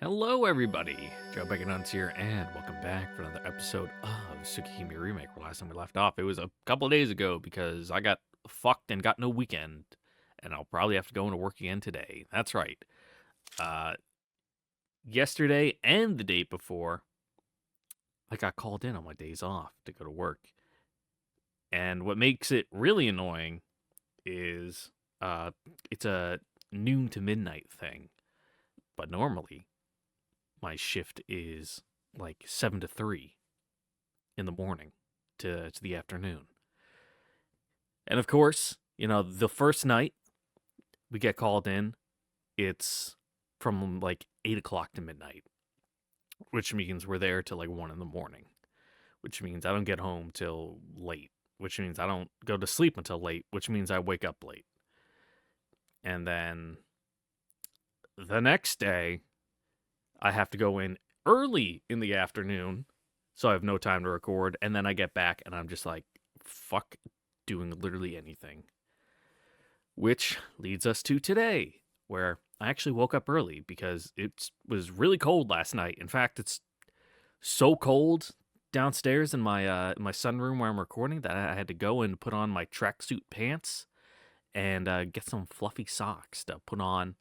Hello, everybody. Joe Beckett here, and welcome back for another episode of Tsukihime Remake. Where last time we left off, it was a couple of days ago because I got fucked and got no weekend, and I'll probably have to go into work again today. That's right. Uh, Yesterday and the day before, I got called in on my days off to go to work, and what makes it really annoying is it's a noon to midnight thing, but normally my shift is like 7 to 3 in the morning to the afternoon. And of course, the first night we get called in, it's from like 8 o'clock to midnight, which means we're there till like 1 in the morning, which means I don't get home till late, which means I don't go to sleep until late, which means I wake up late. And then the next day, I have to go in early in the afternoon, so I have no time to record. And then I get back and I'm just like, fuck doing literally anything. Which leads us to today, where I actually woke up early because it was really cold last night. In fact, it's so cold downstairs in my sunroom where I'm recording that I had to go and put on my tracksuit pants and get some fluffy socks to put on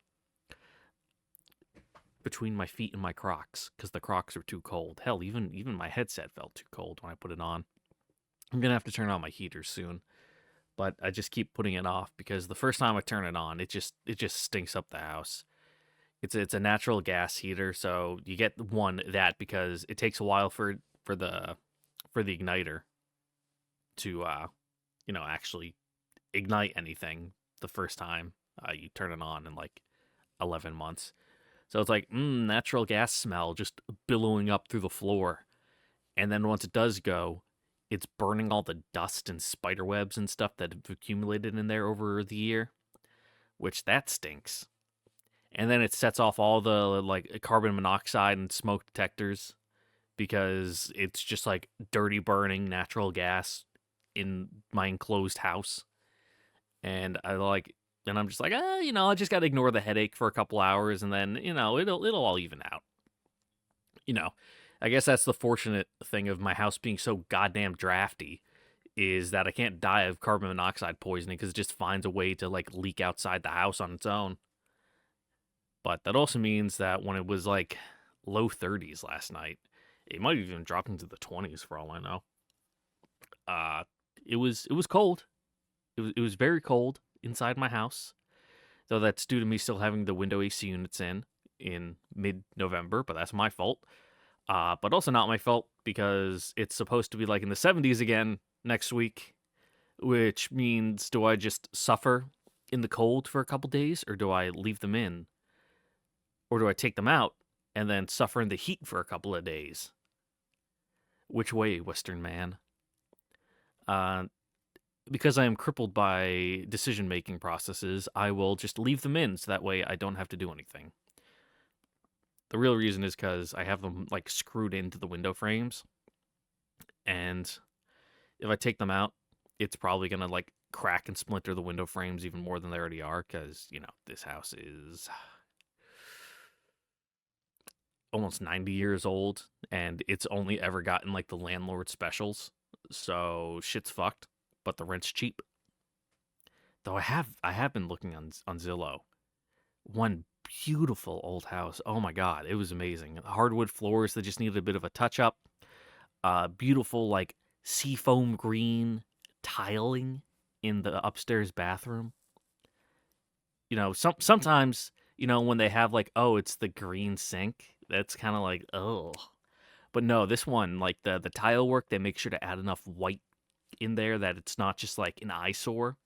between my feet and my Crocs because the Crocs are too cold. Hell, even my headset felt too cold when I put it on. I'm gonna have to turn on my heater soon, but I just keep putting it off because the first time I turn it on, it just stinks up the house. It's a natural gas heater, so you get that because it takes a while for the igniter to actually ignite anything the first time you turn it on in like 11 months. So it's like, natural gas smell just billowing up through the floor. And then once it does go, it's burning all the dust and spider webs and stuff that have accumulated in there over the year, which that stinks. And then it sets off all the like carbon monoxide and smoke detectors because it's just like dirty burning natural gas in my enclosed house. And I'm just like, I just got to ignore the headache for a couple hours and then, it'll all even out. You know, I guess that's the fortunate thing of my house being so goddamn drafty is that I can't die of carbon monoxide poisoning because it just finds a way to like leak outside the house on its own. But that also means that when it was like low 30s last night, it might have even dropped into the 20s for all I know. Uh, it was cold. It was very cold inside my house, though that's due to me still having the window AC units in mid-November, but that's my fault. But also not my fault because it's supposed to be like in the 70s again next week, which means do I just suffer in the cold for a couple days or do I leave them in? Or do I take them out and then suffer in the heat for a couple of days? Which way, Western man? Uh, because I am crippled by decision making processes, I will just leave them in so that way I don't have to do anything. The real reason is because I have them like screwed into the window frames, and if I take them out, it's probably gonna like crack and splinter the window frames even more than they already are. Because this house is almost 90 years old, and it's only ever gotten like the landlord specials, so shit's fucked. But the rent's cheap. Though I have been looking on Zillow. One beautiful old house. Oh my god, it was amazing. Hardwood floors that just needed a bit of a touch up. Beautiful like seafoam green tiling in the upstairs bathroom. Sometimes when they have like, oh, it's the green sink, that's kind of like, oh. But no, this one, like the tile work, they make sure to add enough white in there that it's not just like an eyesore,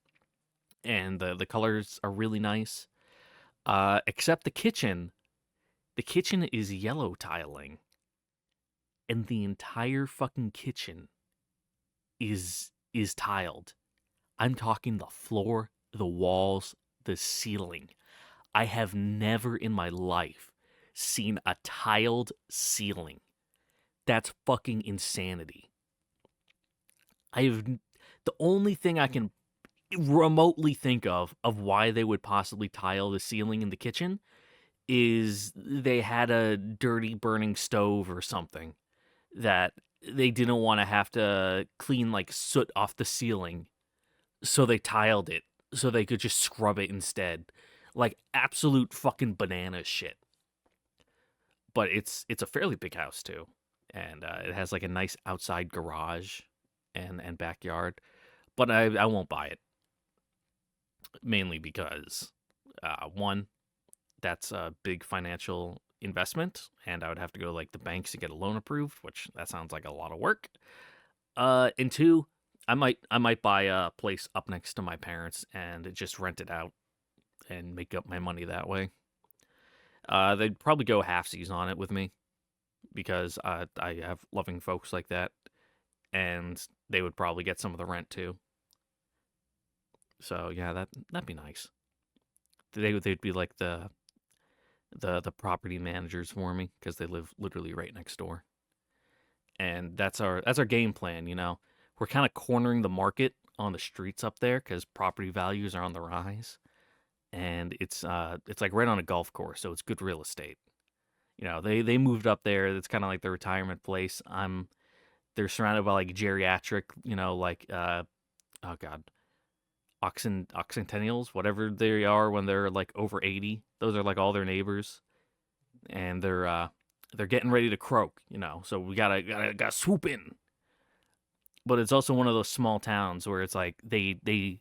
and the colors are really nice. Except the kitchen. The kitchen is yellow tiling, and the entire fucking kitchen is tiled. I'm talking the floor, the walls, the ceiling. I have never in my life seen a tiled ceiling. That's fucking insanity. The only thing I can remotely think of why they would possibly tile the ceiling in the kitchen is they had a dirty burning stove or something that they didn't want to have to clean like soot off the ceiling, so they tiled it so they could just scrub it instead. Like absolute fucking banana shit. But it's a fairly big house too, and it has like a nice outside garage and backyard. But I won't buy it, mainly because one, that's a big financial investment, and I would have to go to like the banks to get a loan approved, which that sounds like a lot of work. And two, I might buy a place up next to my parents and just rent it out and make up my money that way. They'd probably go halfsies on it with me because I have loving folks like that, and they would probably get some of the rent too. So yeah, that'd be nice. They'd be like the property managers for me because they live literally right next door. And that's our game plan. We're kind of cornering the market on the streets up there because property values are on the rise, and it's like right on a golf course, so it's good real estate. They moved up there. It's kind of like the retirement place. They're surrounded by like geriatric, like oh god, oxentennials, whatever they are when they're like over 80. Those are like all their neighbors, and they're getting ready to croak. So we gotta swoop in. But it's also one of those small towns where it's like they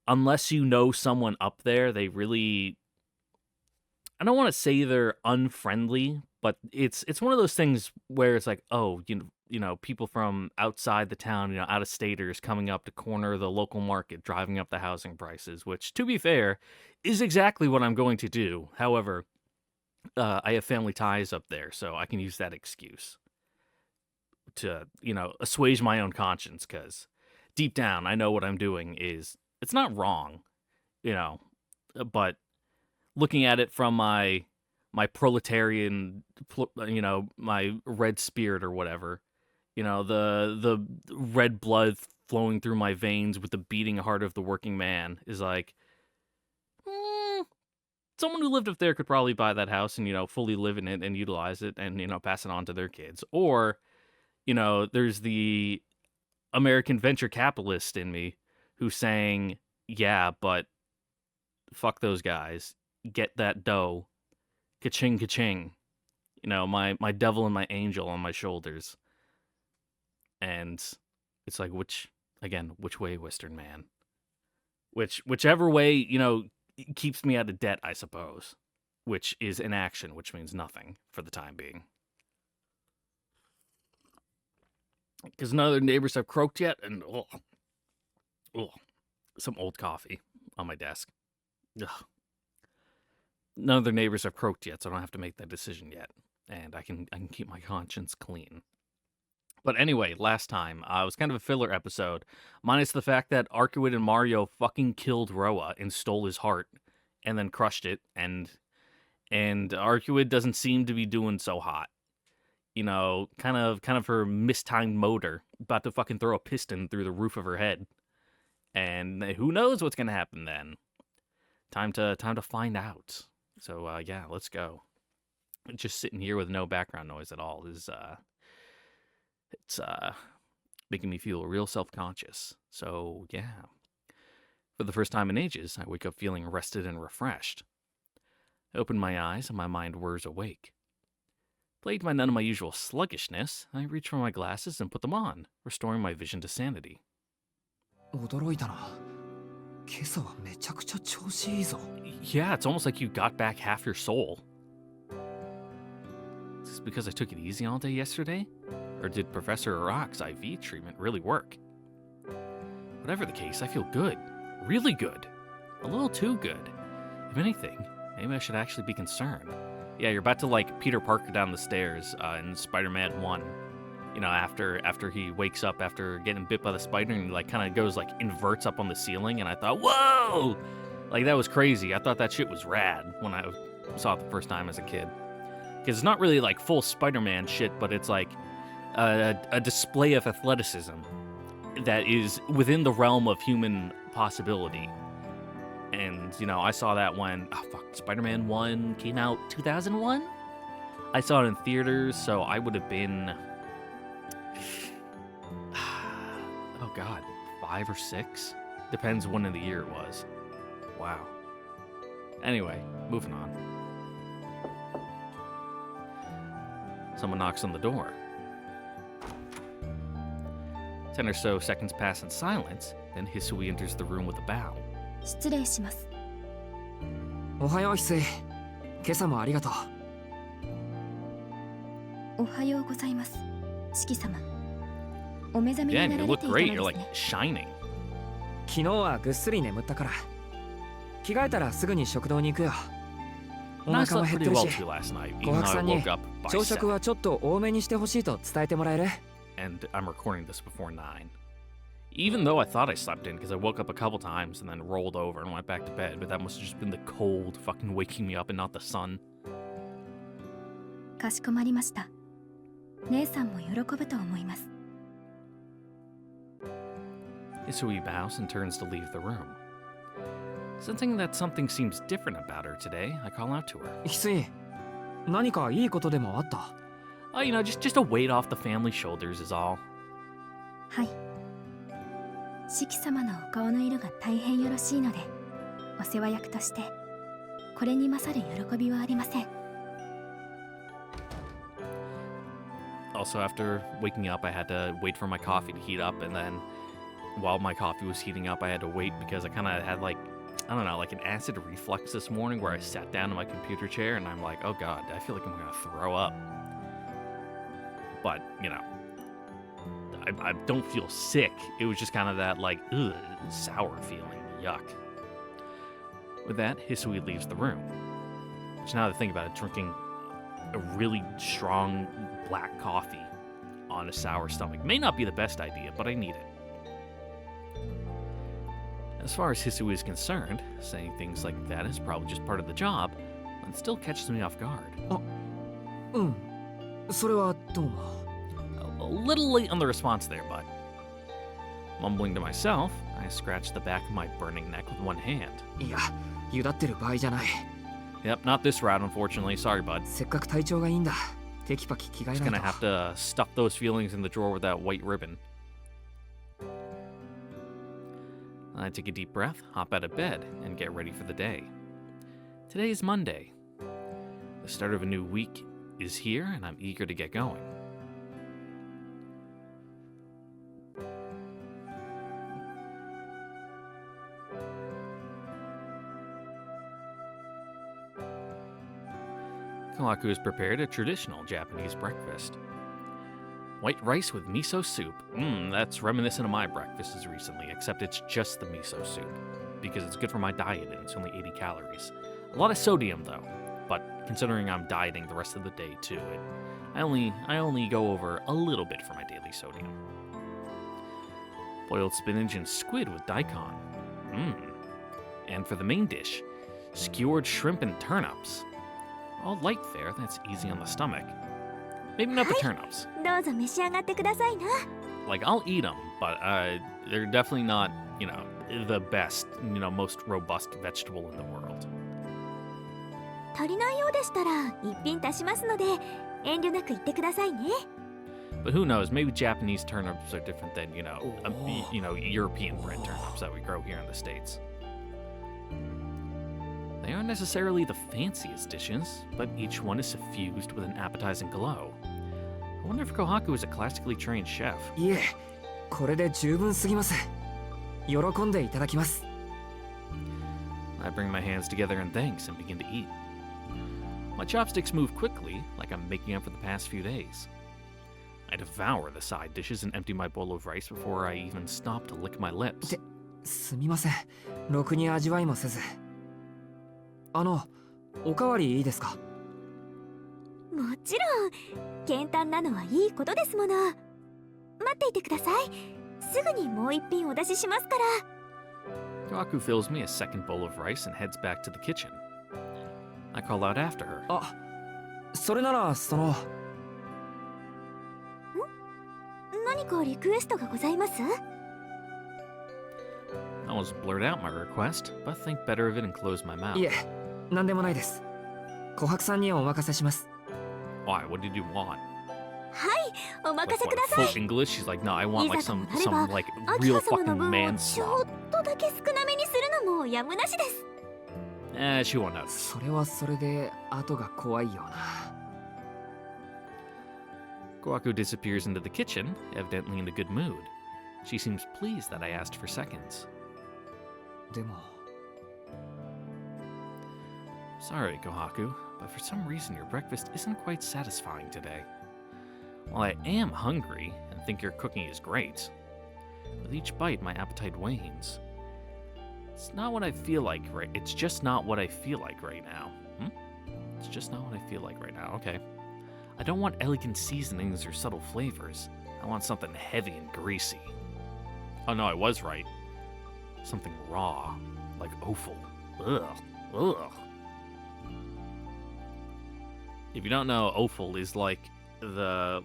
unless you know someone up there, they really, I don't want to say they're unfriendly, but it's one of those things where it's like, oh, people from outside the town, out of staters coming up to corner the local market, driving up the housing prices, which, to be fair, is exactly what I'm going to do. However, I have family ties up there, so I can use that excuse to, assuage my own conscience, because deep down, I know what I'm doing it's not wrong, but looking at it from my proletarian, my red spirit or whatever, the red blood flowing through my veins with the beating heart of the working man is like, someone who lived up there could probably buy that house and, fully live in it and utilize it and, pass it on to their kids. Or, there's the American venture capitalist in me who's saying, yeah, but fuck those guys. Get that dough. Ka-ching, ka-ching. My devil and my angel on my shoulders. And it's like, which way, Western man? Whichever way, keeps me out of debt, I suppose. Which is inaction, which means nothing for the time being. Because none of their neighbors have croaked yet, and some old coffee on my desk. Ugh. None of their neighbors have croaked yet, so I don't have to make that decision yet, and I can keep my conscience clean. But anyway, last time, it was kind of a filler episode, minus the fact that Arcuid and Mario fucking killed Roa and stole his heart, and then crushed it, and Arcuid doesn't seem to be doing so hot. Kind of her mistimed motor, about to fucking throw a piston through the roof of her head. And who knows what's gonna happen then? Time to find out. So yeah, let's go. Just sitting here with no background noise at all is it's making me feel real self-conscious. So yeah. For the first time in ages, I wake up feeling rested and refreshed. I open my eyes and my mind whirs awake. Plagued by none of my usual sluggishness, I reach for my glasses and put them on, restoring my vision to sanity. 驚いたな。今朝はめちゃくちゃ調子いいぞ。 Yeah, it's almost like you got back half your soul. Is this because I took it easy all day yesterday? Or did Professor Arak's IV treatment really work? Whatever the case, I feel good. Really good. A little too good. If anything, maybe I should actually be concerned. Yeah, you're about to like Peter Parker down the stairs in Spider-Man 1. After he wakes up after getting bit by the spider and he like kind of goes like inverts up on the ceiling, and I thought, whoa! Like that was crazy. I thought that shit was rad when I saw it the first time as a kid. Because it's not really like full Spider-Man shit, but it's like a display of athleticism that is within the realm of human possibility. And, you know, I saw that when, oh, fuck, Spider-Man 1 came out 2001? I saw it in theaters, so I would have been, oh God, 5 or 6? Depends when in the year it was. Wow. Anyway, moving on. Someone knocks on the door. 10 or so seconds pass in silence, then Hisui enters the room with a bow. 失礼します。おはよう翡翠。今朝もありがとう。おはようございます。四季様。お目覚めに Again, な you られ look ていた great. の You're です like ね。 shining. 昨日はぐっすり眠ったから。着替えたらすぐに食堂に行くよ。お I 腹も slept 減って pretty る well し、 too last night, 琥 even 珀 though さ I んに woke up by 朝食 7. はちょっと多めにしてほしいと伝えてもらえる？ And I'm recording this before 9. Even though I thought I slept in because I woke up a couple times and then rolled over and went back to bed, but that must have just been the cold fucking waking me up and not the sun. かしこまりました。姉さんも喜ぶと思います。 Hisui bows and turns to leave the room. Sensing that something seems different about her today, I call out to her. 翡翠、何かいいことでもあった？ Oh, you know, just a weight off the family shoulders is all. はい。四季様のお顔の色が大変よろしいので、お世話役としてこれに勝る喜びはありません。 Also, after waking up, I had to wait for my coffee to heat up, and then while my coffee was heating up, I had to wait because I kind of had like, I don't know, like an acid reflux this morning where I sat down in my computer chair and I'm like, oh God, I feel like I'm gonna throw up. But, you know, I don't feel sick. It was just kind of that like, ugh, sour feeling, yuck. With that, Hisui leaves the room. So now that I think about it, drinking a really strong black coffee on a sour stomach may not be the best idea, but I need it. As far as Hisui is concerned, saying things like that is probably just part of the job, but it still catches me off guard. うん。それはどうも。A little late on the response there, bud. Mumbling to myself, I scratch the back of my burning neck with one hand. いや、ゆだってる場合じゃない。 Yep, not this route, unfortunately. Sorry, bud. せっかく体調がいいんだ。テキパキ着替え Just ない gonna と。 have to stuff those feelings in the drawer with that white ribbon. I take a deep breath, hop out of bed, and get ready for the day. Today is Monday. The start of a new week is here, and I'm eager to get going. Kawaku has prepared a traditional Japanese breakfast. White rice with miso soup. That's reminiscent of my breakfasts recently, except it's just the miso soup. Because it's good for my diet and it's only 80 calories. A lot of sodium though, but considering I'm dieting the rest of the day too, I only go over a little bit for my daily sodium. Boiled spinach and squid with daikon. And for the main dish, skewered shrimp and turnips. All light fare, that's easy on the stomach. Maybe not the turnips. どうぞ召し上がってくださいな。 Like, I'll eat them, but they're definitely not, the best, most robust vegetable in the world. 足りないようでしたら一品足しますので、遠慮なく言ってくださいね。 But who knows? Maybe Japanese turnips are different than, European bred turnips that we grow here in the States. They aren't necessarily the fanciest dishes, but each one is suffused with an appetizing glow. I wonder if Kohaku is a classically trained chef. いえ、これで十分すぎます。喜んでいただきます。 I bring my hands together in thanks and begin to eat. My chopsticks move quickly, like I'm making up for the past few days. I devour the side dishes and empty my bowl of rice before I even stop to lick my lips. すみません。ろくに味わいもせず。おかわりいいですか？もちろん、簡単なのはいいことですもの。待っていてください。すぐにもう一品お出ししますから。 Kawaku fills me a second bowl of rice and heads back to the kitchen. I call out after her. あ、それなら何かリクエストがございます？ I almost blurt out my request, but think better of it and close my mouth. いえ、なんでもないです。琥珀さんにお任せします。 Why? What did you want? お任 Like せく what, ださい。 full English? She's like, no, I want い like ざと some なれば like アキ real ハ様の fucking 分を man ちょ slop. っとだけ少なめにするのもやむなしです。 She won't notice. それはそれで後が怖いよな。 Kohaku disappears into the kitchen, evidently in a good mood. She seems pleased that I asked for seconds. でも Sorry, Kohaku, but for some reason your breakfast isn't quite satisfying today. While I am hungry and think your cooking is great, with each bite my appetite wanes. It's not what I feel like It's just not what I feel like right now. It's just not what I feel like right now. Okay. I don't want elegant seasonings or subtle flavors. I want something heavy and greasy. Oh no, I was right. Something raw, like offal. Ugh. Ugh. If you don't know, offal is like the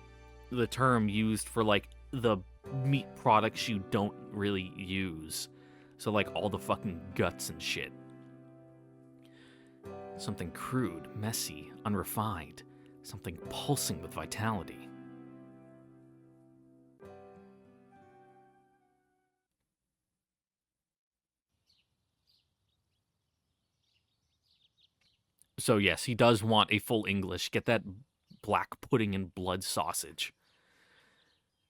term used for like the meat products you don't really use. So like all the fucking guts and shit. Something crude, messy, unrefined. Something pulsing with vitality. So yes, he does want a full English. Get that black pudding and blood sausage.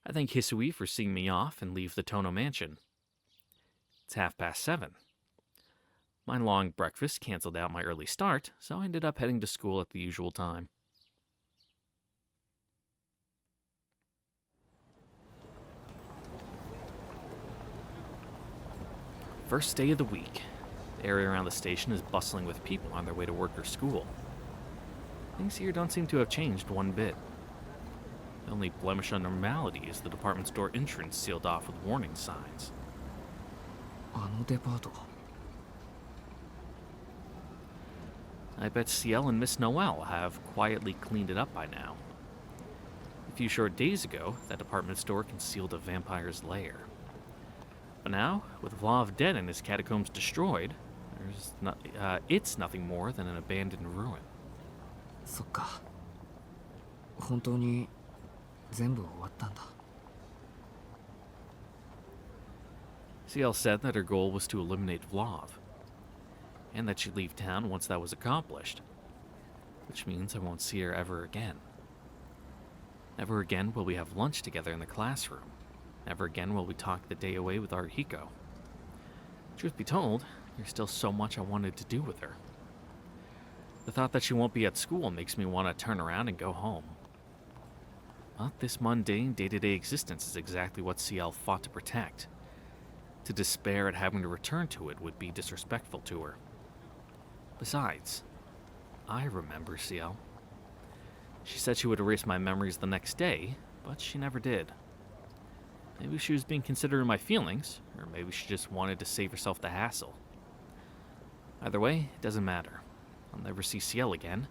I thank Hisui for seeing me off and leave the Tono mansion. It's 7:30. My long breakfast canceled out my early start, so I ended up heading to school at the usual time. First day of the week. The area around the station is bustling with people on their way to work or school. Things here don't seem to have changed one bit. The only blemish on normality is the department store entrance sealed off with warning signs. あのデパート I bet Ciel and Miss Noel have quietly cleaned it up by now. A few short days ago, that department store concealed a vampire's lair. But now, with Vlav dead and his catacombs destroyed, it's nothing more than an abandoned ruin. そっか。本当に全部終わったんだ。 Ciel said that her goal was to eliminate Vlav, and that she'd leave town once that was accomplished, which means I won't see her ever again. Never again will we have lunch together in the classroom. Never again will we talk the day away with Arihiko. Truth be told, there's still so much I wanted to do with her. The thought that she won't be at school makes me want to turn around and go home. But this mundane, day-to-day existence is exactly what Ciel fought to protect. To despair at having to return to it would be disrespectful to her. Besides, I remember Ciel. She said she would erase my memories the next day, but she never did. Maybe she was being considerate of my feelings, or maybe she just wanted to save herself the hassle. Either way, it doesn't matter. I'll never see Ciel again,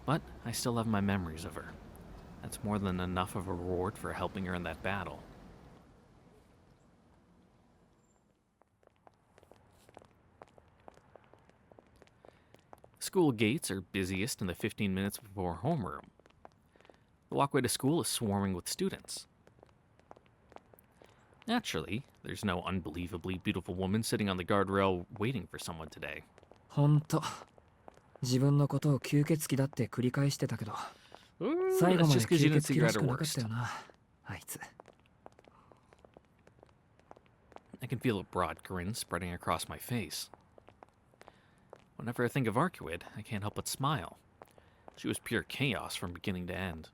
but I still have my memories of her. That's more than enough of a reward for helping her in that battle. School gates are busiest in the 15 minutes before homeroom. The walkway to school is swarming with students. Naturally, there's no unbelievably beautiful woman sitting on the guardrail waiting for someone today. ほんと。自分のことを吸血鬼だって繰り返してたけど、最後 That's まで just because you 吸 didn't 血 figure 鬼ら out し her くなかった worst. よな、あいつ。I can feel a broad grin spreading across my face. Whenever I think of Arcuid, I can't help but smile. She was pure chaos from beginning to end.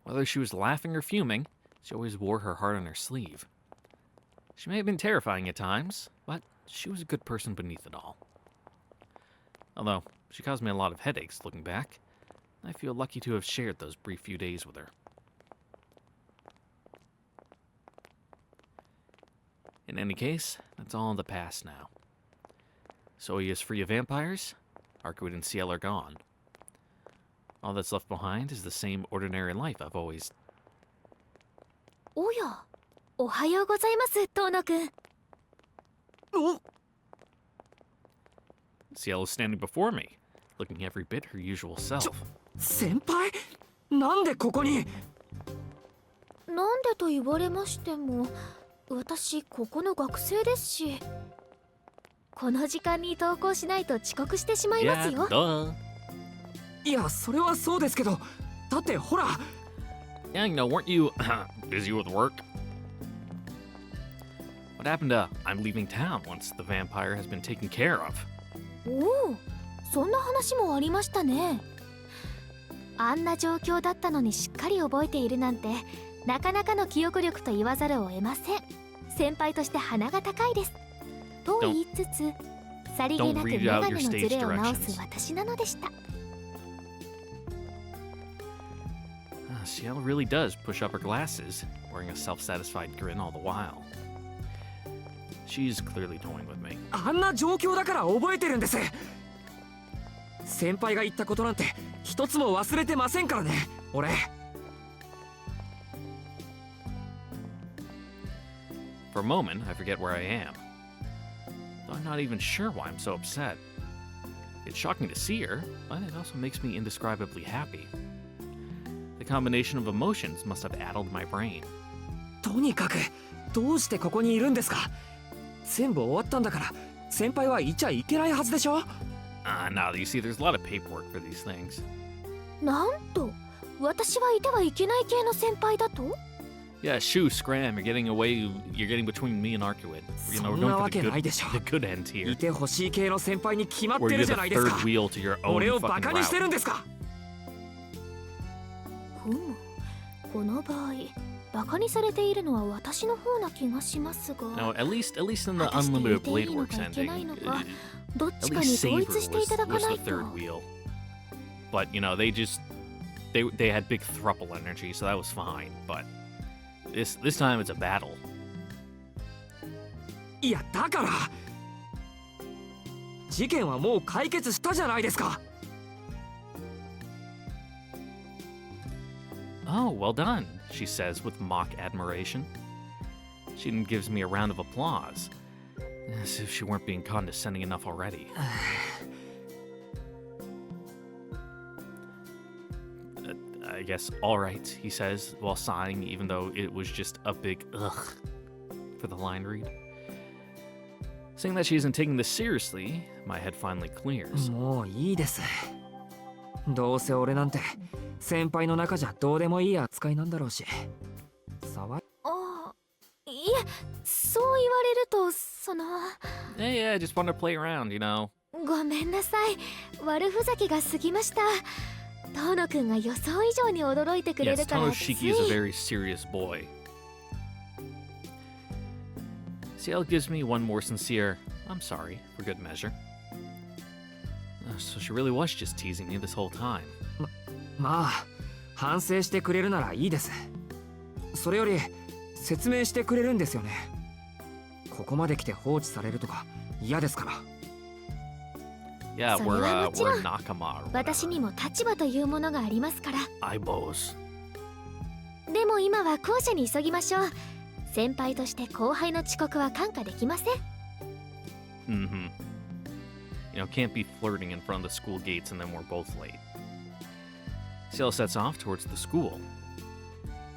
Whether she was laughing or fuming, she always wore her heart on her sleeve. She may have been terrifying at times, but she was a good person beneath it all. Although, she caused me a lot of headaches looking back, I feel lucky to have shared those brief few days with her. In any case, that's all in the past now. Soya is free of vampires, Arcuid and Ciel are gone. All that's left behind is the same ordinary life I've always... おや、おはようございます、遠野くん。お Ciel is standing before me, looking every bit her usual self. 先輩なんでここになんでと言われましても、私ここの学生ですし、この時間に登校しないと遅刻してしまいます Yeah, よ。 duh. いやそれはそうですけどだってほら Yeah, weren't you busy with work? What happened to I'm leaving town once the vampire has been taken care of? おお、そんな話もありましたね。あんな状況だったのにしっかり覚えているなんて、なかなかの記憶力と言わざるを得ません。先輩として鼻が高いです。と言いつつ、さりげなくメガネのズレを直す私なのでした。Ciel really does push up her glasses, wearing a self-satisfied grin all the while. She's clearly toying with me. あんな状況だから覚えてるんです。先輩が言ったことなんて一つも忘れてませんからね俺。 For a moment, I forget where I am. Though I'm not even sure why I'm so upset. It's shocking to see her, but it also makes me indescribably happy. The combination of emotions must have addled my brain. とにかくどうしてここにいるんですか。全部終わったんだから先輩はいちゃいけないはずでしょ。Now you see, there's a lot of paperwork for these things. なんと、私はいてはいけない系の先輩だと？ Yeah, shoo, scram, you're getting away, you're getting between me and Arcuid. You know, we're そんな going わ for け the ないでしょ。 good end い here. てほしい系の先輩に決まっ Where て you're る the じゃないです third か。 wheel to your own 俺を fucking バカにして route. るんですか。ふむ、この場合、バカにされているのは私の方な気がしますが。 No, at least in the 果たして Unlimited いていい Blade の Works かいけない ending, のか、どっ at ちか least に Saber 統一していただか was な the いと。 third wheel. But, they had big thruple energy, so that was fine. But this time it's a battle. いやだから事件はもう解決したじゃないですか。 Oh, well done, she says with mock admiration. She then gives me a round of applause, as if she weren't being condescending enough already. I guess, alright, he says, while sighing, even though it was just a big ugh for the line read. Seeing that she isn't taking this seriously, my head finally clears. もういいです。どうせ俺なんて先輩の中じゃどうでもいい扱いなんだろうし。騒い。ああ、いえ、そう言われると、Yeah, I just want to play around, ごめんなさい。悪ふざけが過ぎました。遠野くんが予想以上に驚いてくれ Yes, るからつい。 Tonoshiki is a very serious boy. Ciel gives me one more sincere, I'm sorry, for good measure. So she really was just teasing me this whole time. まあ反省してくれるならいいです。それより説明してくれるんですよね。ここまで来て放置されるとか嫌ですから。 Yeah, それはもちろ we're ん nakama or 私 whatever. にも立場というものがありますから。 Aibos. でも今は校舎に急ぎましょう。先輩として後輩の遅刻は看過できません。Mm-hmm. Can't be flirting in front of the school gates and then we're both late. Ciel sets off towards the school.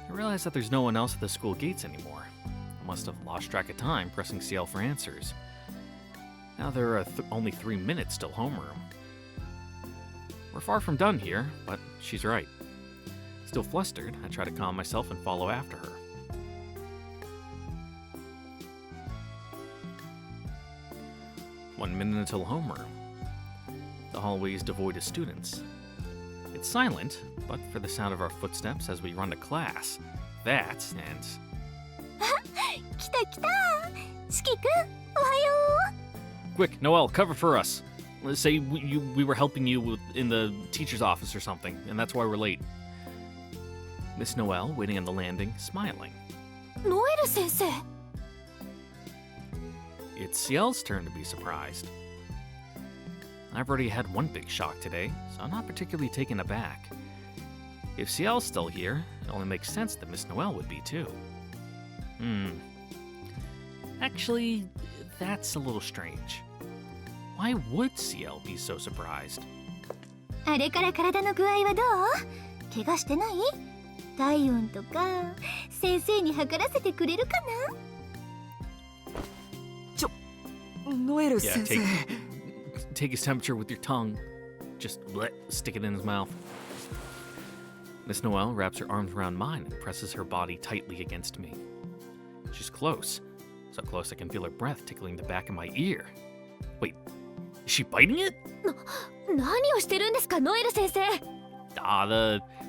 I realize that there's no one else at the school gates anymore. I must have lost track of time pressing Ciel for answers. Now there are only 3 minutes till homeroom. We're far from done here, but she's right. Still flustered, I try to calm myself and follow after her. One minute until homeroom. The hallway is devoid of students. It's silent, but for the sound of our footsteps as we run to class. That and... 来た来た。四季くん、おはよ Quick, Noelle, cover for us. Let's say we were helping you in the teacher's office or something, and that's why we're late. Miss Noelle, waiting on the landing, smiling. う。ノエル先生。 It's Ciel's turn to be surprised. I've already had one big shock today, so I'm not particularly taken aback. If Ciel's still here, it only makes sense that Miss Noelle would be too. Actually, that's a little strange. Why would Ciel be so surprised? あれから体の具合はどう？怪我してない？体温とか先生に測らせてくれるかな？ノエル Yeah, 先生。 take his temperature with your tongue. Just stick it in his mouth. Miss Noel wraps her arms around mine and presses her body tightly against me. She's close. So close I can feel her breath tickling the back of my ear. Wait, is she biting it? 何をしてるんですか、ノエル先生。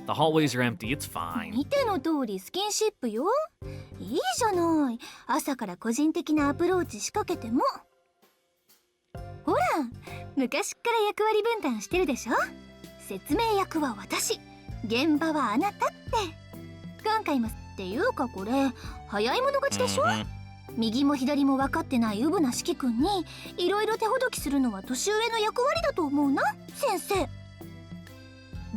The hallways are empty, it's fine. 見ての通りスキンシップよ。いいじゃない。朝から個人的なアプローチ仕掛けても。ほら、昔っから役割分担してるでしょ。説明役は私、現場はあなたって。今回もっていうかこれ早い者勝ちでしょ。右も左も分かってないウブな指揮君にいろいろ手ほどきするのは年上の役割だと思うな、先生。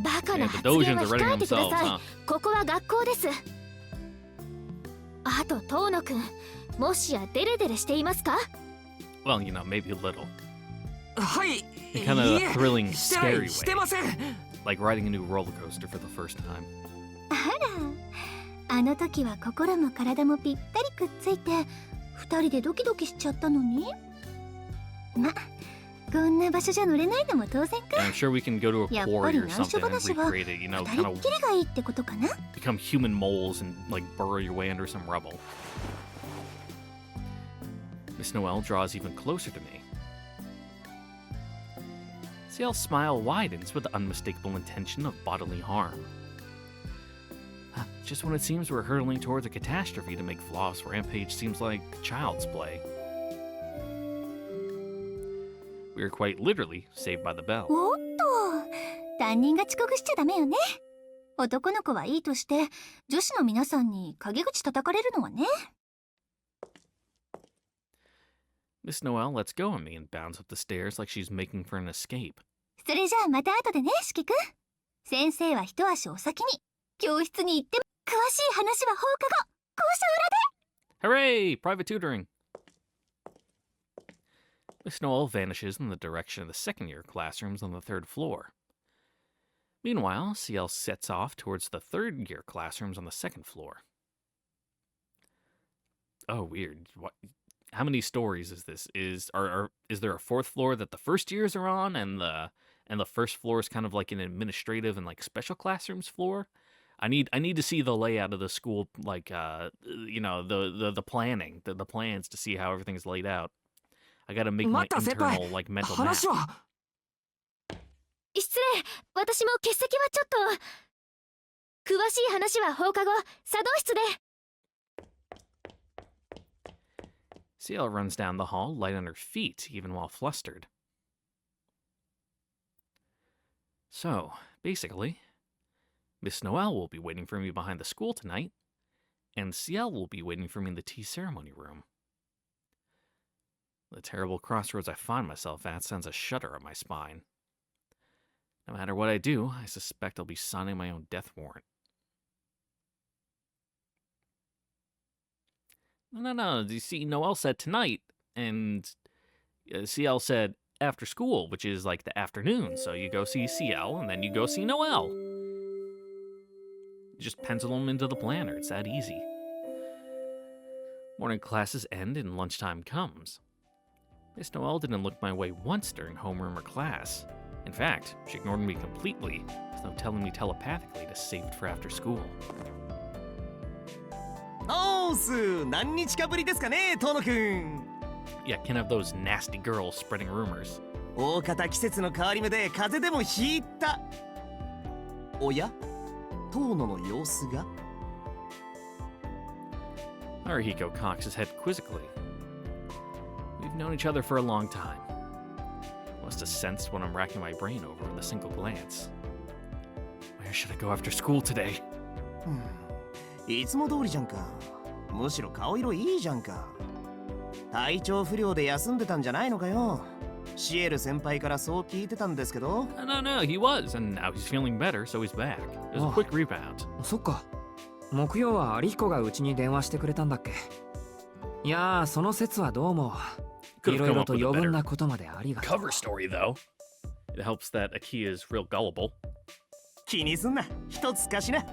バカな発言は控えてください。ここは学校です。あと遠野くん、もしやデレデレしていますか？ Well, you know, maybe a little. はい。 In kind of いえ a thrilling, してない scary して way. ません。 Like riding a new roller coaster for the first time. あの時は心も体もぴったりくっついて二人でドキドキしちゃったのに。ま、こんな場所じゃ乗れないのも当然か。 And I'm sure we can go to a やっぱ quarry り or 内緒 something and 話は recreate it, you know, 二 kind 人っ of きりがいいってことかな。 become human moles and like burrow your way under some rubble. Miss Noel draws even closer to me. Ciel's smile widens with the unmistakable intention of bodily harm. Just when it seems we're hurtling towards a catastrophe to make Floss rampage seems like child's play. We are quite literally saved by the bell. おっと、担任が遅刻しちゃダメよね。男の子はいいとして女子の皆さんに陰口叩かれるのはね。 Miss Noel lets go of me and bounds up the stairs like she's making for an escape. それじゃあまた後でね、しきくん。先生は一足お先に教室に行って詳しい話は放課後校舎裏で。 Hooray! Private tutoring! Miss Noel vanishes in the direction of the second-year classrooms on the third floor. Meanwhile, Ciel sets off towards the third-year classrooms on the second floor. Oh, weird. What? How many stories is this? Is there a fourth floor that the first years are on, and the first floor is kind of like an administrative and like special classrooms floor? I need to see the layout of the school, like you know, the planning, the plans to see how everything's laid out. I gotta make my 待った先輩。 internal like mental map. 話は。失礼、私も欠席はちょっと。詳しい話は放課後茶道室で。 Ciel runs down the hall, light on her feet, even while flustered. So, basically, Miss Noel will be waiting for me behind the school tonight, and Ciel will be waiting for me in the tea ceremony room. The terrible crossroads I find myself at sends a shudder up my spine. No matter what I do, I suspect I'll be signing my own death warrant. No. You see, Noel said tonight, and Ciel said after school, which is like the afternoon. So you go see Ciel, and then you go see Noel. You just pencil them into the planner. It's that easy. Morning classes end and lunchtime comes. Miss Noel didn't look my way once during homeroom or class. In fact, she ignored me completely, as though telling me telepathically to save it for after school. おーす、何日かぶりですかね、遠野くん。 Yeah, can't have those nasty girls spreading rumors. 大方季節の変わり目で風邪でもひいた。おや、遠野の様子が。 Haruhiko cocks his head quizzically. We've known each other for a long time. Must have sensed what I'm racking my brain over with a single glance. Where should I go after school today? いつも通りじゃんか。むしろ顔色いいじゃんか。体調不良で休んでたんじゃないのかよ。シエル先輩からそう聞いてたんですけど。No, he was, and now he's feeling better, so he's back. It was a Oh. quick rebound. そっか。木曜は有彦がうちに電話してくれたんだっけ。いやー、その説はどうも。Could い have ろい come ろ up と with a 余分 better なことまでありがとう。 cover story, though. It helps that Akia is real gullible. 気にすんな、一つ貸しな。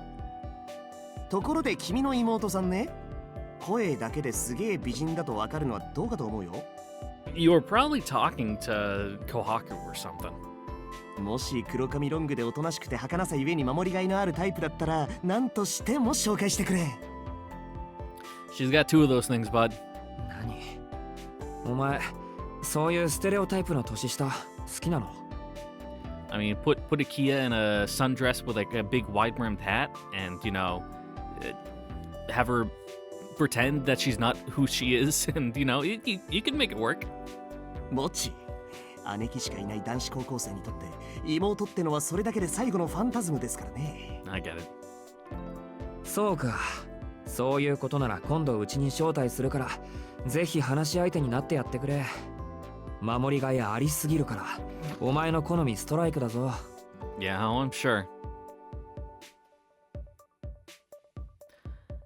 ところで君の妹さんね、声だけですげえ美人だとわかるのはどうかと思うよ。You're probably talking to Kohaku or something. もし黒髪ロングでおとなしくて儚さゆえに守りがいのあるタイプだったら何としても紹介してくれ。 She's got two of those things, bud. 何お前、そういうステレオタイプの年下好きなの？ I mean, put Akia in a sundress with like a big wide-brimmed hat, and have her pretend that she's not who she is, and you can make it work. もち、姉貴しかいない男子高校生にとって妹ってのはそれだけで最後のファンタズムですからね。 I get it. そうか。そういうことなら今度うちに招待するから、ぜひ話し相手になってやってくれ。守りがいありすぎるから、お前の好みストライクだぞ。 Yeah, I'm sure.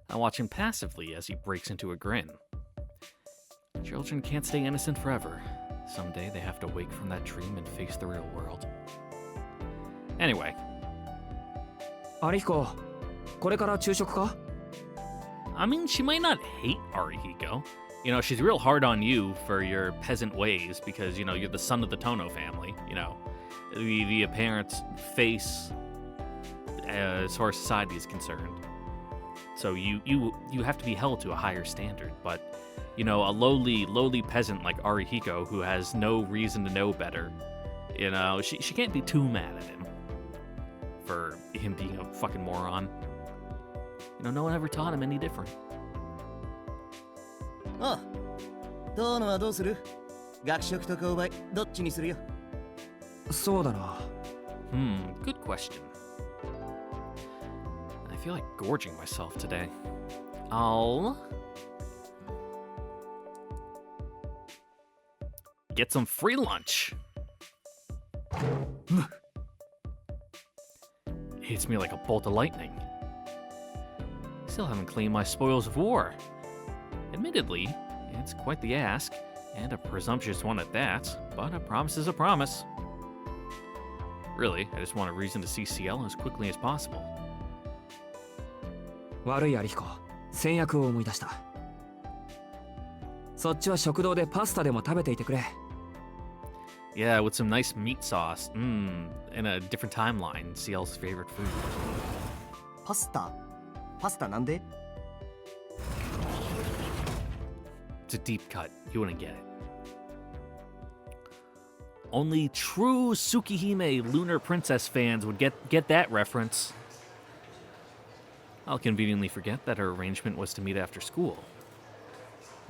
I watch him passively as he breaks into a grin. Children can't stay innocent forever. Someday they have to wake from that dream and face the real world. Anyway. アリヒコ、これから昼食か？ I mean, she might not hate Arihiko. She's real hard on you for your peasant ways because, you're the son of the Tono family. The apparent face as far as society is concerned. So you have to be held to a higher standard. But, a lowly peasant like Arihiko who has no reason to know better, she can't be too mad at him for him being a fucking moron. No one ever taught him any different. ああ、トーノはどうする？学食と購買どっちにするよ？そうだな。Good question. I feel like gorging myself today. I'll get some free lunch. Hits me like a bolt of lightning. Still haven't claimed my spoils of war. Admittedly, it's quite the ask, and a presumptuous one at that, but a promise is a promise. Really, I just want a reason to see Ciel as quickly as possible. 悪いアリヒコ、先約を思い出した。そっちは食堂でパスタでも食べていてくれ。Yeah, with some nice meat sauce. In a different timeline, Ciel's favorite food. パスタ？パスタなんで？ It's a deep cut. You wouldn't get it. Only true Tsukihime Lunar Princess fans would get that reference. I'll conveniently forget that her arrangement was to meet after school.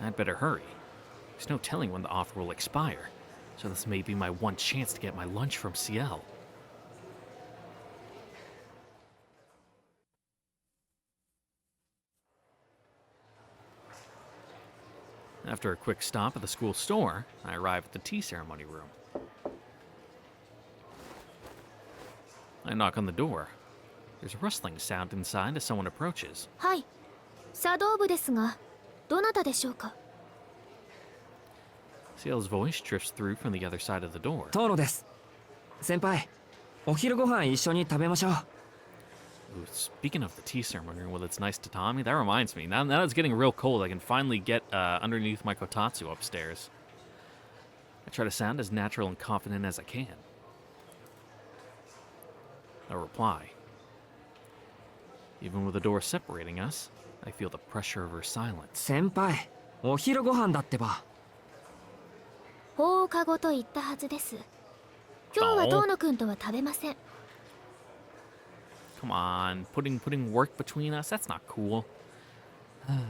I'd better hurry. There's no telling when the offer will expire, so this may be my one chance to get my lunch from Ciel. After a quick stop at the school store, I arrive at the tea ceremony room. I knock on the door. There's a rustling sound inside as someone approaches. はい、茶道部ですが、どなたでしょうか？ Ciel's voice drifts through from the other side of the door. トーノです。先輩、お昼ご飯一緒に食べましょう。Ooh, speaking of the tea ceremony room with its nice tatami, that reminds me. Now that it's getting real cold, I can finally get underneath my kotatsu upstairs. I try to sound as natural and confident as I can. No reply. Even with the door separating us, I feel the pressure of her silence. 先輩、お昼ご飯だってば。放課後と言ったはずです。今日は遠野くんとは食べません。Come on, putting work between us? That's not cool.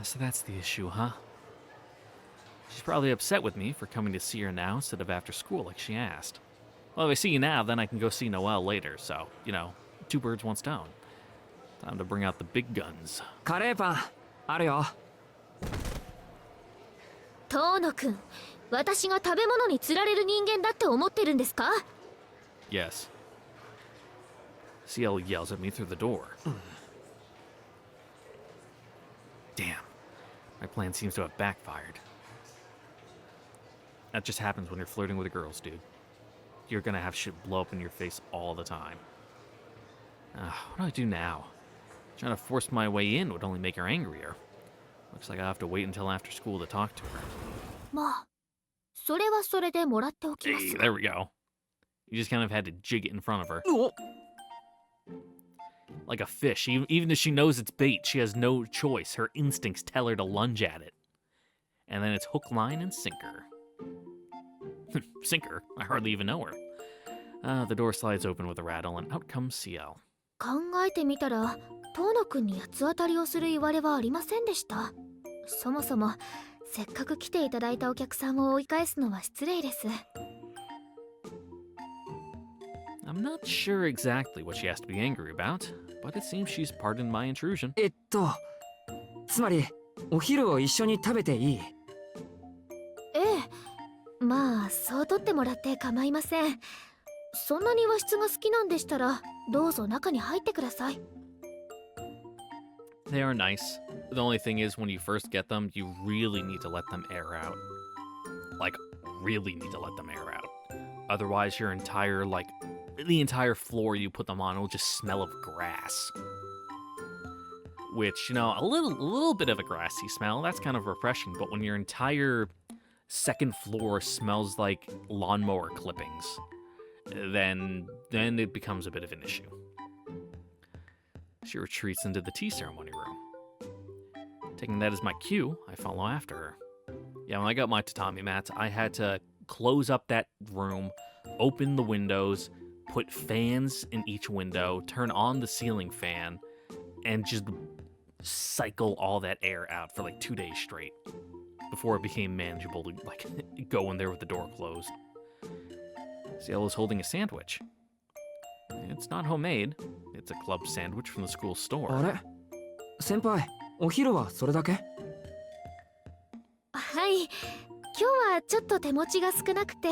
So that's the issue, huh? She's probably upset with me for coming to see her now instead of after school like she asked. Well, if I see you now, then I can go see Noelle later, so, two birds, one stone. Time to bring out the big guns. カレーパン、あるよ。遠野くん、私が食べ物に釣られる人間だって思ってるんですか？ Yes. Ciel yells at me through the door. Damn. My plan seems to have backfired. That just happens when you're flirting with girls, dude. You're gonna have shit blow up in your face all the time. What do I do now? Trying to force my way in would only make her angrier. Looks like I have to wait until after school to talk to her. まあ、それはそれでもらっておきま Hey, す。 there we go. You just kind of had to jig it in front of her. Like a fish. Even if she knows it's bait, she has no choice. Her instincts tell her to lunge at it. And then it's hook, line, and sinker. Sinker? I hardly even know her. The door slides open with a rattle, and out comes Ciel. 考えてみたら、遠野くんに八つ当たりをする言われはありませんでした。そもそも、せっかく来ていただいたお客さんを追い返すのは失礼です。I'm not sure exactly what she has to be angry about, but it seems she's pardoned my intrusion. つまりお昼を一緒に食べていい？ええ、まあそう取ってもらって構いません。そんなに和室が好きなんでしたらどうぞ中に入ってください。 They are nice. The only thing is, when you first get them, you really need to let them air out. Like, really need to let them air out. Otherwise, the entire floor you put them on will just smell of grass. Which, a little bit of a grassy smell, that's kind of refreshing, but when your entire second floor smells like lawnmower clippings, then it becomes a bit of an issue. She retreats into the tea ceremony room. Taking that as my cue, I follow after her. Yeah, when I got my tatami mats, I had to close up that room, open the windows, put fans in each window, turn on the ceiling fan, and just cycle all that air out for like 2 days straight before it became manageable to go in there with the door closed. Ciel is holding a sandwich. It's not homemade. It's a club sandwich from the school store. あれ？先輩、お昼はそれだけ？はい、今日はちょっと手持ちが少なくて、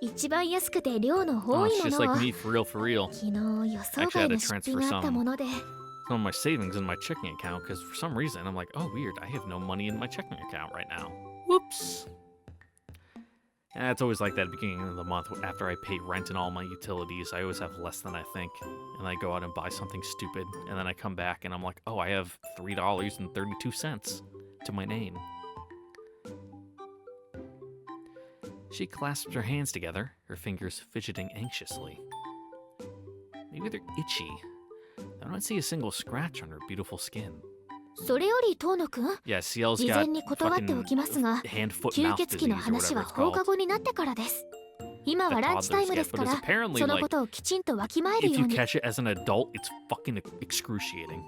一番安くて量の Oh, 多い it's も just の like は me, for real. 昨日予想外の出費があったもので。 Some of my savings in my checking account, because for some reason I'm like, oh, weird, I have no money in my checking account right now. Whoops. And it's always like that at the beginning of the month. After I pay rent and all my utilities, I always have less than I think. And I go out and buy something stupid. And then I come back and I'm like, oh, I have $3.32 to my name. She clasps her hands together, her fingers fidgeting anxiously. Maybe they're itchy. I don't see a single scratch on her beautiful skin. それより遠野くん、 Yeah, Ciel's 事 got 前に断っておきますが、 hand, foot, 吸 mouth 血鬼の disease or 話 whatever は it's 放課 called. 後になってからです。今は The ランチタイ toddlers ムで get, す but か it's ら、 apparently その like ことをきちんとわきまえる if よ you うに。 catch it as an adult, it's fucking excruciating.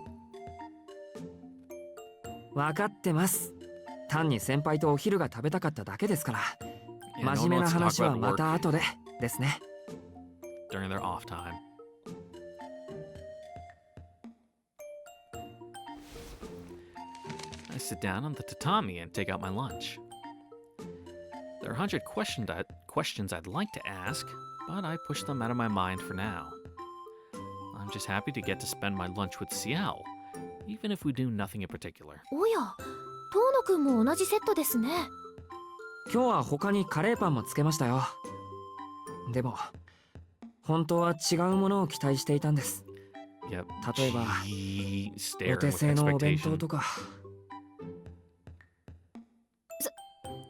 分かってます。単に先輩とお昼が食べたかっただけですから。 Yeah, no 真 one 面目 wants な to talk 話は about ま work た後でですね。 during their off time. I sit down on the tatami and take out my lunch. There are 100 questions I'd like to ask, but I push them out of my mind for now. I'm just happy to get to spend my lunch with Ciel, even if we do nothing in particular. おや、遠野くんも同じセットですね。今日は他にカレーパンもつけましたよ。でも本当は違うものを期待していたんです。 Yep. 例えば She お staring 手 with 製のお弁当 expectation. とか。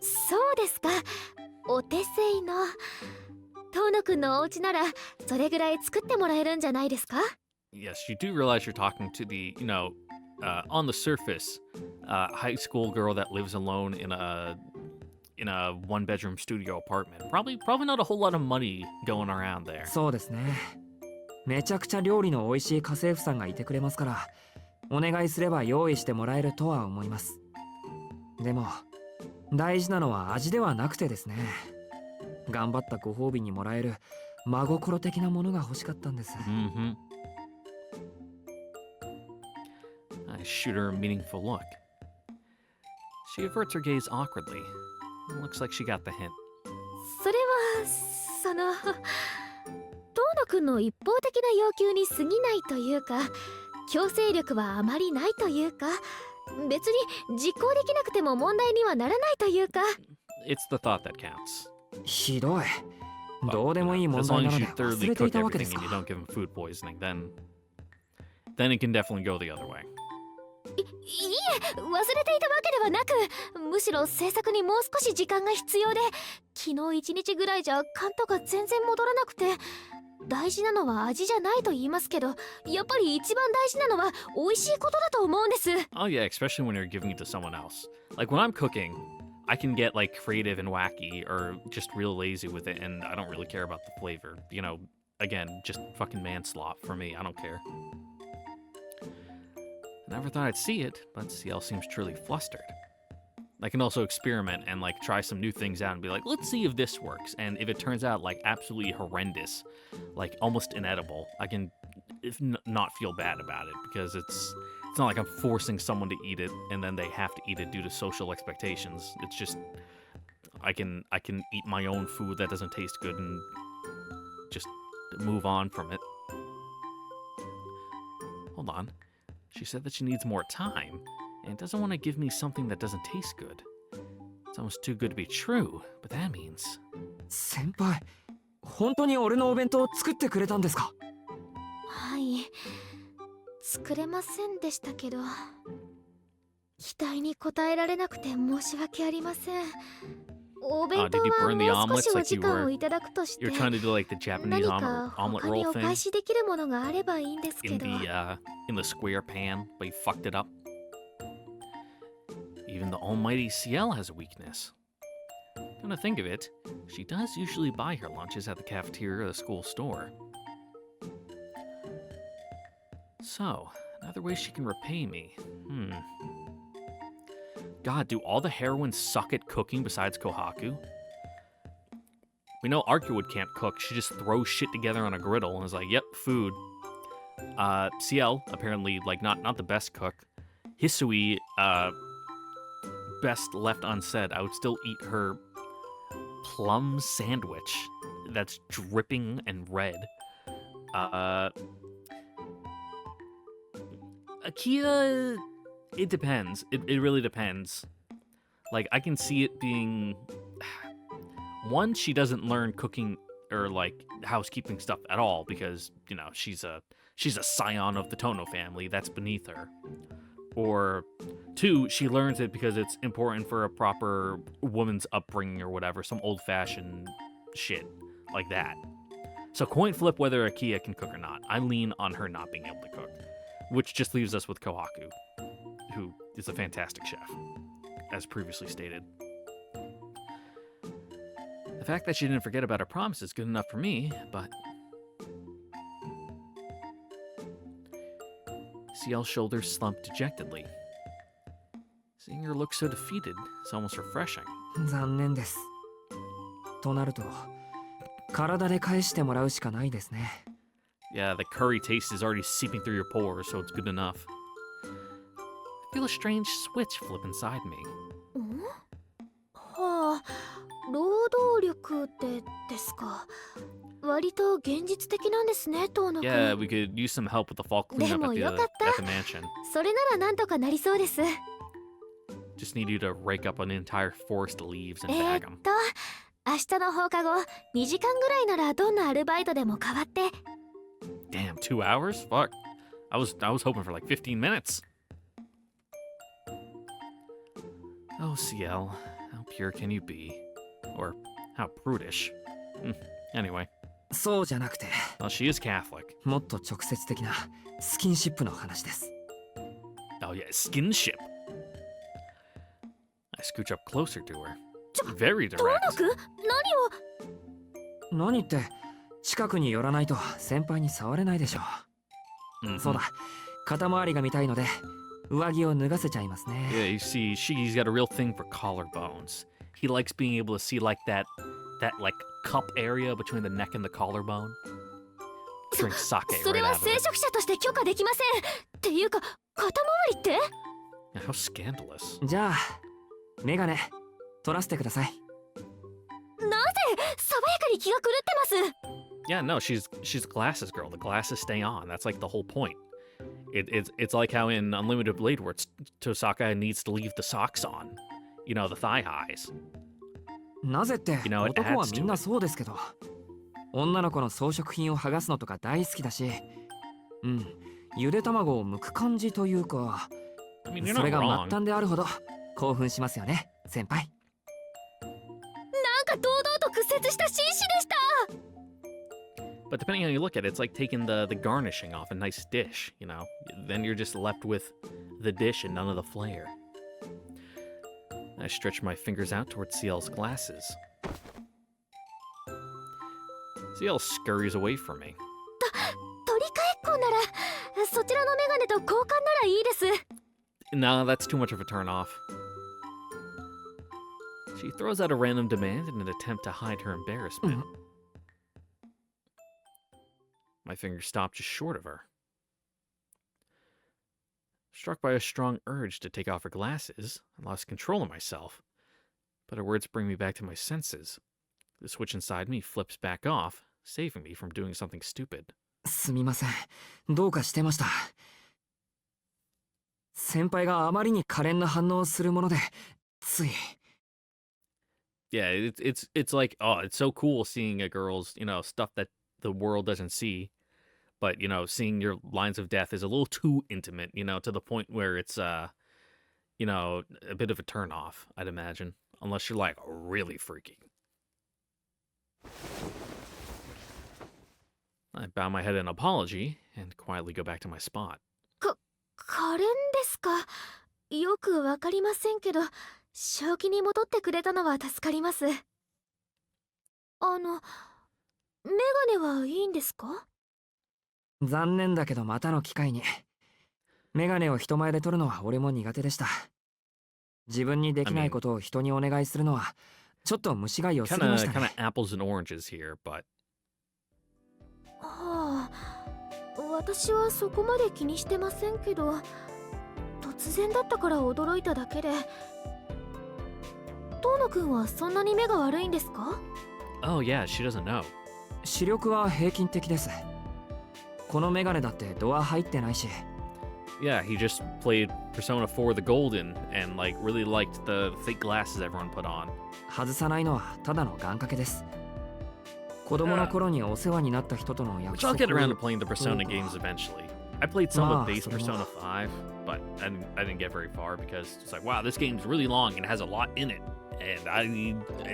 そうですか。お手製の。遠野くんのお家ならそれぐらい作ってもらえるんじゃないですか？ Yes, you do realize you're talking to the, on the surface, high school girl that lives alone in a one-bedroom studio apartment. Probably not a whole lot of money going around there. そうですね。めちゃくちゃ料理の美味しい家政婦さんがいてくれますから、お願いすれば用意してもらえるとは思います。でも大事なのは味ではなくてですね。頑張ったご褒美にもらえる真心的なものが欲しかったんです。Mm-hmm. I shoot her a meaningful look. She averts her gaze awkwardly. Looks like she got the hint. それはその遠野くんの一方的な要求に過ぎないというか、強制力はあまりないというか、別に実行できなくても問題にはならないというか。it's the thought that counts. ひどい。 But, どうでもいい you know, 問 as 題 long な as の you で忘 thoroughly れてい cook たわけで everything す and you か。 don't give him food poisoning, then it can definitely go the other way. いえ、忘れていたわけではなく、むしろ制作にもう少し時間が必要で、昨日一日ぐらいじゃ勘とか全然戻らなくて、大事なのは味じゃないと言いますけど、やっぱり一番大事なのは美味しいことだと思うんです。 Oh yeah, especially when you're giving it to someone else. Like when I'm cooking, I can get like creative and wacky or just real lazy with it and I don't really care about the flavor. You know, again, just fucking manslaughter for me. I don't care. I never thought I'd see it, but Ciel seems truly flustered. I can also experiment and like try some new things out and be like, let's see if this works. And if it turns out like absolutely horrendous, like almost inedible, I can not feel bad about it because it's not like I'm forcing someone to eat it and then they have to eat it due to social expectations. It's just I can eat my own food that doesn't taste good and just move on from it. Hold on. She said that she needs more time and doesn't want to give me something that doesn't taste good. It's almost too good to be true, but that means... 先輩、本当に俺のお弁当を作ってくれたんですか。はい、作れませんでしたけど、期待に応えられなくて申し訳ありません。お弁当 did you は burn the もう少 omelets しお like 時 you 間を were... いただくとして、 You're trying to do like the Japanese 何か omelet 他に roll お返 thing しできるものがあればいいんですけ in ど。 the square pan, but you fucked it up. Even the almighty Ciel has a weakness. Come to think of it, she does usually buy her lunches at the cafeteria or the school store. So, another way she can repay me. God, do all the heroines suck at cooking besides Kohaku? We know Arcuwood can't cook. She just throws shit together on a griddle and is like, yep, food. Ciel, apparently, like, not the best cook. Hisui, best left unsaid. I would still eat her plum sandwich that's dripping and red. Akia, it depends. It really depends. Like, I can see it being... One, she doesn't learn cooking or, like, housekeeping stuff at all because, you know, she's a scion of the Tono family. That's beneath her. Or two, she learns it because it's important for a proper woman's upbringing or whatever, some old-fashioned shit like that. So coin flip whether Akia can cook or not. I lean on her not being able to cook, which just leaves us with Kohaku, who is a fantastic chef, as previously stated. The fact that she didn't forget about her promise is good enough for me, but... Ciel's shoulders slumped dejectedly. Seeing her look so defeated is almost refreshing. 残念です。となると、体で返してもらうしかないですね。Yeah, the curry taste is already seeping through your pores, so it's good enough. I feel a strange switch flip inside me. はあ、労働力でですか。割と現実的なんですね、遠野くん。 Yeah, we could use some help with the fall cleanup at the mansion. それならなんとかなりそうです。 Just need you to rake up an entire forest of leaves and bag them. 明日の放課後、2時間ぐらいならどんなアルバイトでも変わって。 Damn, 2 hours? Fuck. I was hoping for like 15 minutes. Oh, Ciel, how pure can you be? Or how prudish. Anyway. そうじゃなくて、 Well, she is Catholic. もっと直接的なスキンシップの話です。 Oh yeah, skinship. I scooch up closer to her. Very 遠野 direct. くん、何って近くに寄らないと先輩に触れないでしょ。Mhm. そうだ、肩周りが見たいので上着を脱がせちゃいますね。 Yeah, you see, Shige's got a real thing for collarbones. He likes being able to see like that like cup area between the neck and the collarbone. Drink sake そ right れ out は of 聖 it. 職者として許可できません。っていうか、肩周りって？ Yeah, how scandalous. じゃあメガネ取らせてください。なぜ爽やかに気が狂ってます。 Yeah, no, she's a glasses girl. The glasses stay on. That's like the whole point. It's like how in Unlimited Blade where Tosaka needs to leave the socks on. You know, the thigh highs. なぜって You know, it 男は adds み to んな it. そうですけど、女の子の装飾品を剥がすのとか大好きだし、うん、ゆで卵を剥く感じというか、 I mean, you're そ not れが末 wrong. 端であるほど興奮しますよね、先輩。なんか堂々と屈折した紳士でした。 But depending on how you look at it, it's like taking the garnishing off a nice dish, you know? Then you're just left with the dish and none of the flair. I stretch my fingers out towards Ciel's glasses. Ciel scurries away from me. 取り替えっこならそちらのメガネと交換ならいいです。 No, that's too much of a turn off. She throws out a random demand in an attempt to hide her embarrassment. My fingers stop just short of her. Struck by a strong urge to take off her glasses, I lost control of myself. But her words bring me back to my senses. The switch inside me flips back off, saving me from doing something stupid. すみません、どうかしてました。先輩があまりに可憐な反応をするもので、つい。 Yeah, it's like, oh, it's so cool seeing a girl's, you know, stuff that the world doesn't see. But, you know, seeing your lines of death is a little too intimate, you know, to the point where it's, you know, a bit of a turn off, I'd imagine. Unless you're, like, really freaky. I bow my head in apology and quietly go back to my spot. 可憐ですか。よくわかりませんけど、正気に戻ってくれたのは助かります。メガネはいいんですか？ 残念だけどまたの機会に。メガネを人前で取るのは俺も苦手でした。自分にできないことを人にお願いするのはちょっと虫が良すぎましたね。 Kinda apples and oranges here, but はあ、私はそこまで気にしてませんけど、突然だったから驚いただけで。遠野くんはそんなに目が悪いんですか？ oh yeah, she doesn't know. 視力は平均的です。このメガネだってドア入ってないし。 Yeah, he just played Persona 4 The Golden and like really liked the fake glasses everyone put on. 外さないのはただの願掛けです。子供の頃にお世話になった人との約 Which I'll 束 get around to playing the Persona games eventually. I played some of base Persona 5, but I didn't get very far because it's like, wow, this game's really long and has a lot in it, and I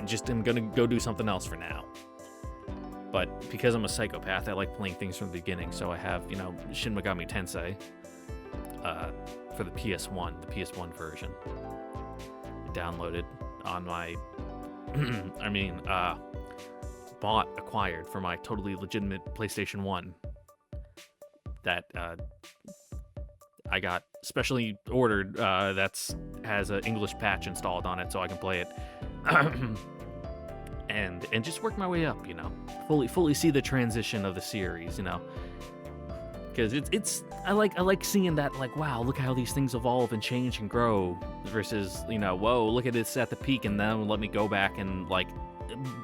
just am gonna go do something else for now. But because I'm a psychopath, I like playing things from the beginning. So I have, you know, Shin Megami Tensei for the PS1 version. I downloaded on my, acquired for my totally legitimate PlayStation 1 that I got specially ordered that's has an English patch installed on it so I can play it. And just work my way up, you know, fully see the transition of the series, you know, because it's I like seeing that, like, wow, look how these things evolve and change and grow versus, you know, whoa, look at this at the peak and then let me go back and like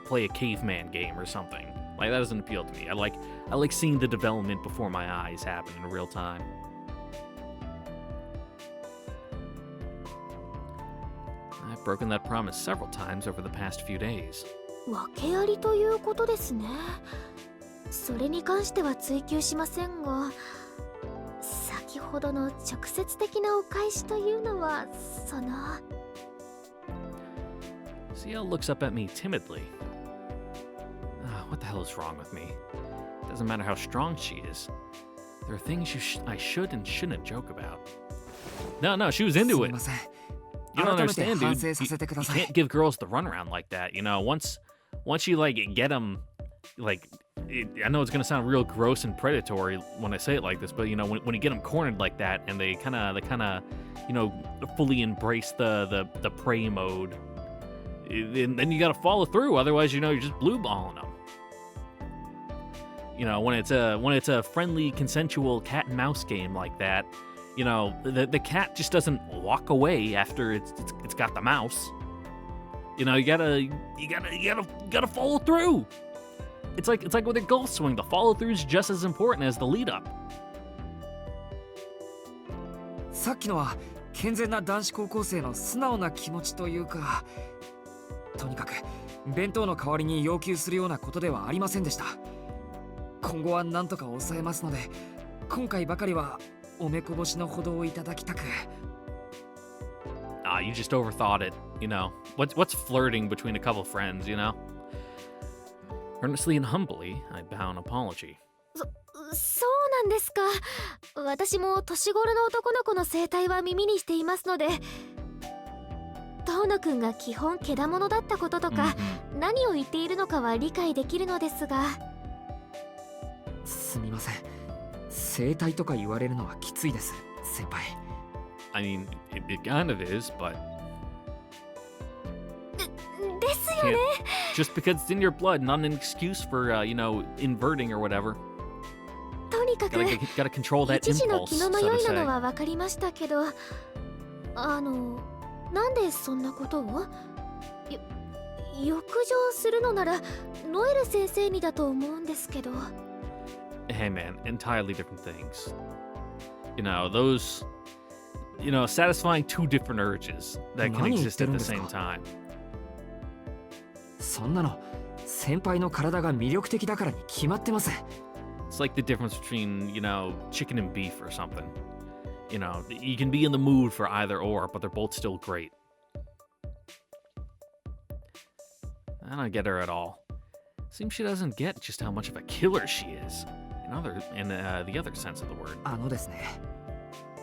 play a caveman game or something. Like, that doesn't appeal to me. I like seeing the development before my eyes happen in real time. I've broken that promise several times over the past few days. 訳ありということですね。それに関しては追求しませんが、先ほどの直接的なお返しというのはその。 Ciel looks up at me timidly. What the hell is wrong with me? Doesn't matter how strong she is. There are things I should and shouldn't joke about. No, she was into すみ it. ません。 You don't 改めて understand, 反 dude. 省させてくだ You さい。 can't give girls the runaround like that. You know, once you like get them, like, I know it's gonna sound real gross and predatory when I say it like this, but you know, when you get them cornered like that and they kind of, you know, fully embrace the prey mode, then you gotta follow through. Otherwise, you know, you're just blue balling them. You know, when it's a friendly, consensual cat and mouse game like that, you know, the cat just doesn't walk away after it's got the mouse. You know, you gotta follow through. It's like with a golf swing. The follow through is just as important as the lead up. さっきのは健全な男子高校生の素直な気持ちというか、とにかく弁当の代わりに要求するようなことではありませんでした。今後は何とか抑えますので、今回ばかりはお目こぼしのほどをいただきたく。Ah, you just overthought it, you know. What's flirting between a couple friends, you know? Earnestly and humbly, I bow an apology. そうなんですか。私も年頃の男の子の生態は耳にしていますので、遠野くんが基本けだものだったこととか、何を言っているのかは理解できるのですが。すみません。生態とか言われるのはきついです、先輩。I mean, it kind of is, but ですよね。 just because it's in your blood, not an excuse for, you know, inverting or whatever. とにかく Gotta control that 一時の impulse, 気の迷 so to いな say. のは分かりましたけど、なんでそんなことを？浴場するのならノエル先生にだと思うんですけど。 Hey man, entirely different things. You know, those, you know, satisfying two different urges that can 何言っ exist て at るん the ですか？ same time. そんなの先輩の体が魅力的だからに決まってます。 It's like the difference between, you know, chicken and beef or something. You know, you can be in the mood for either or, but they're both still great. I don't get her at all. Seems she doesn't get just how much of a killer she is. In the other sense of the word. ですね、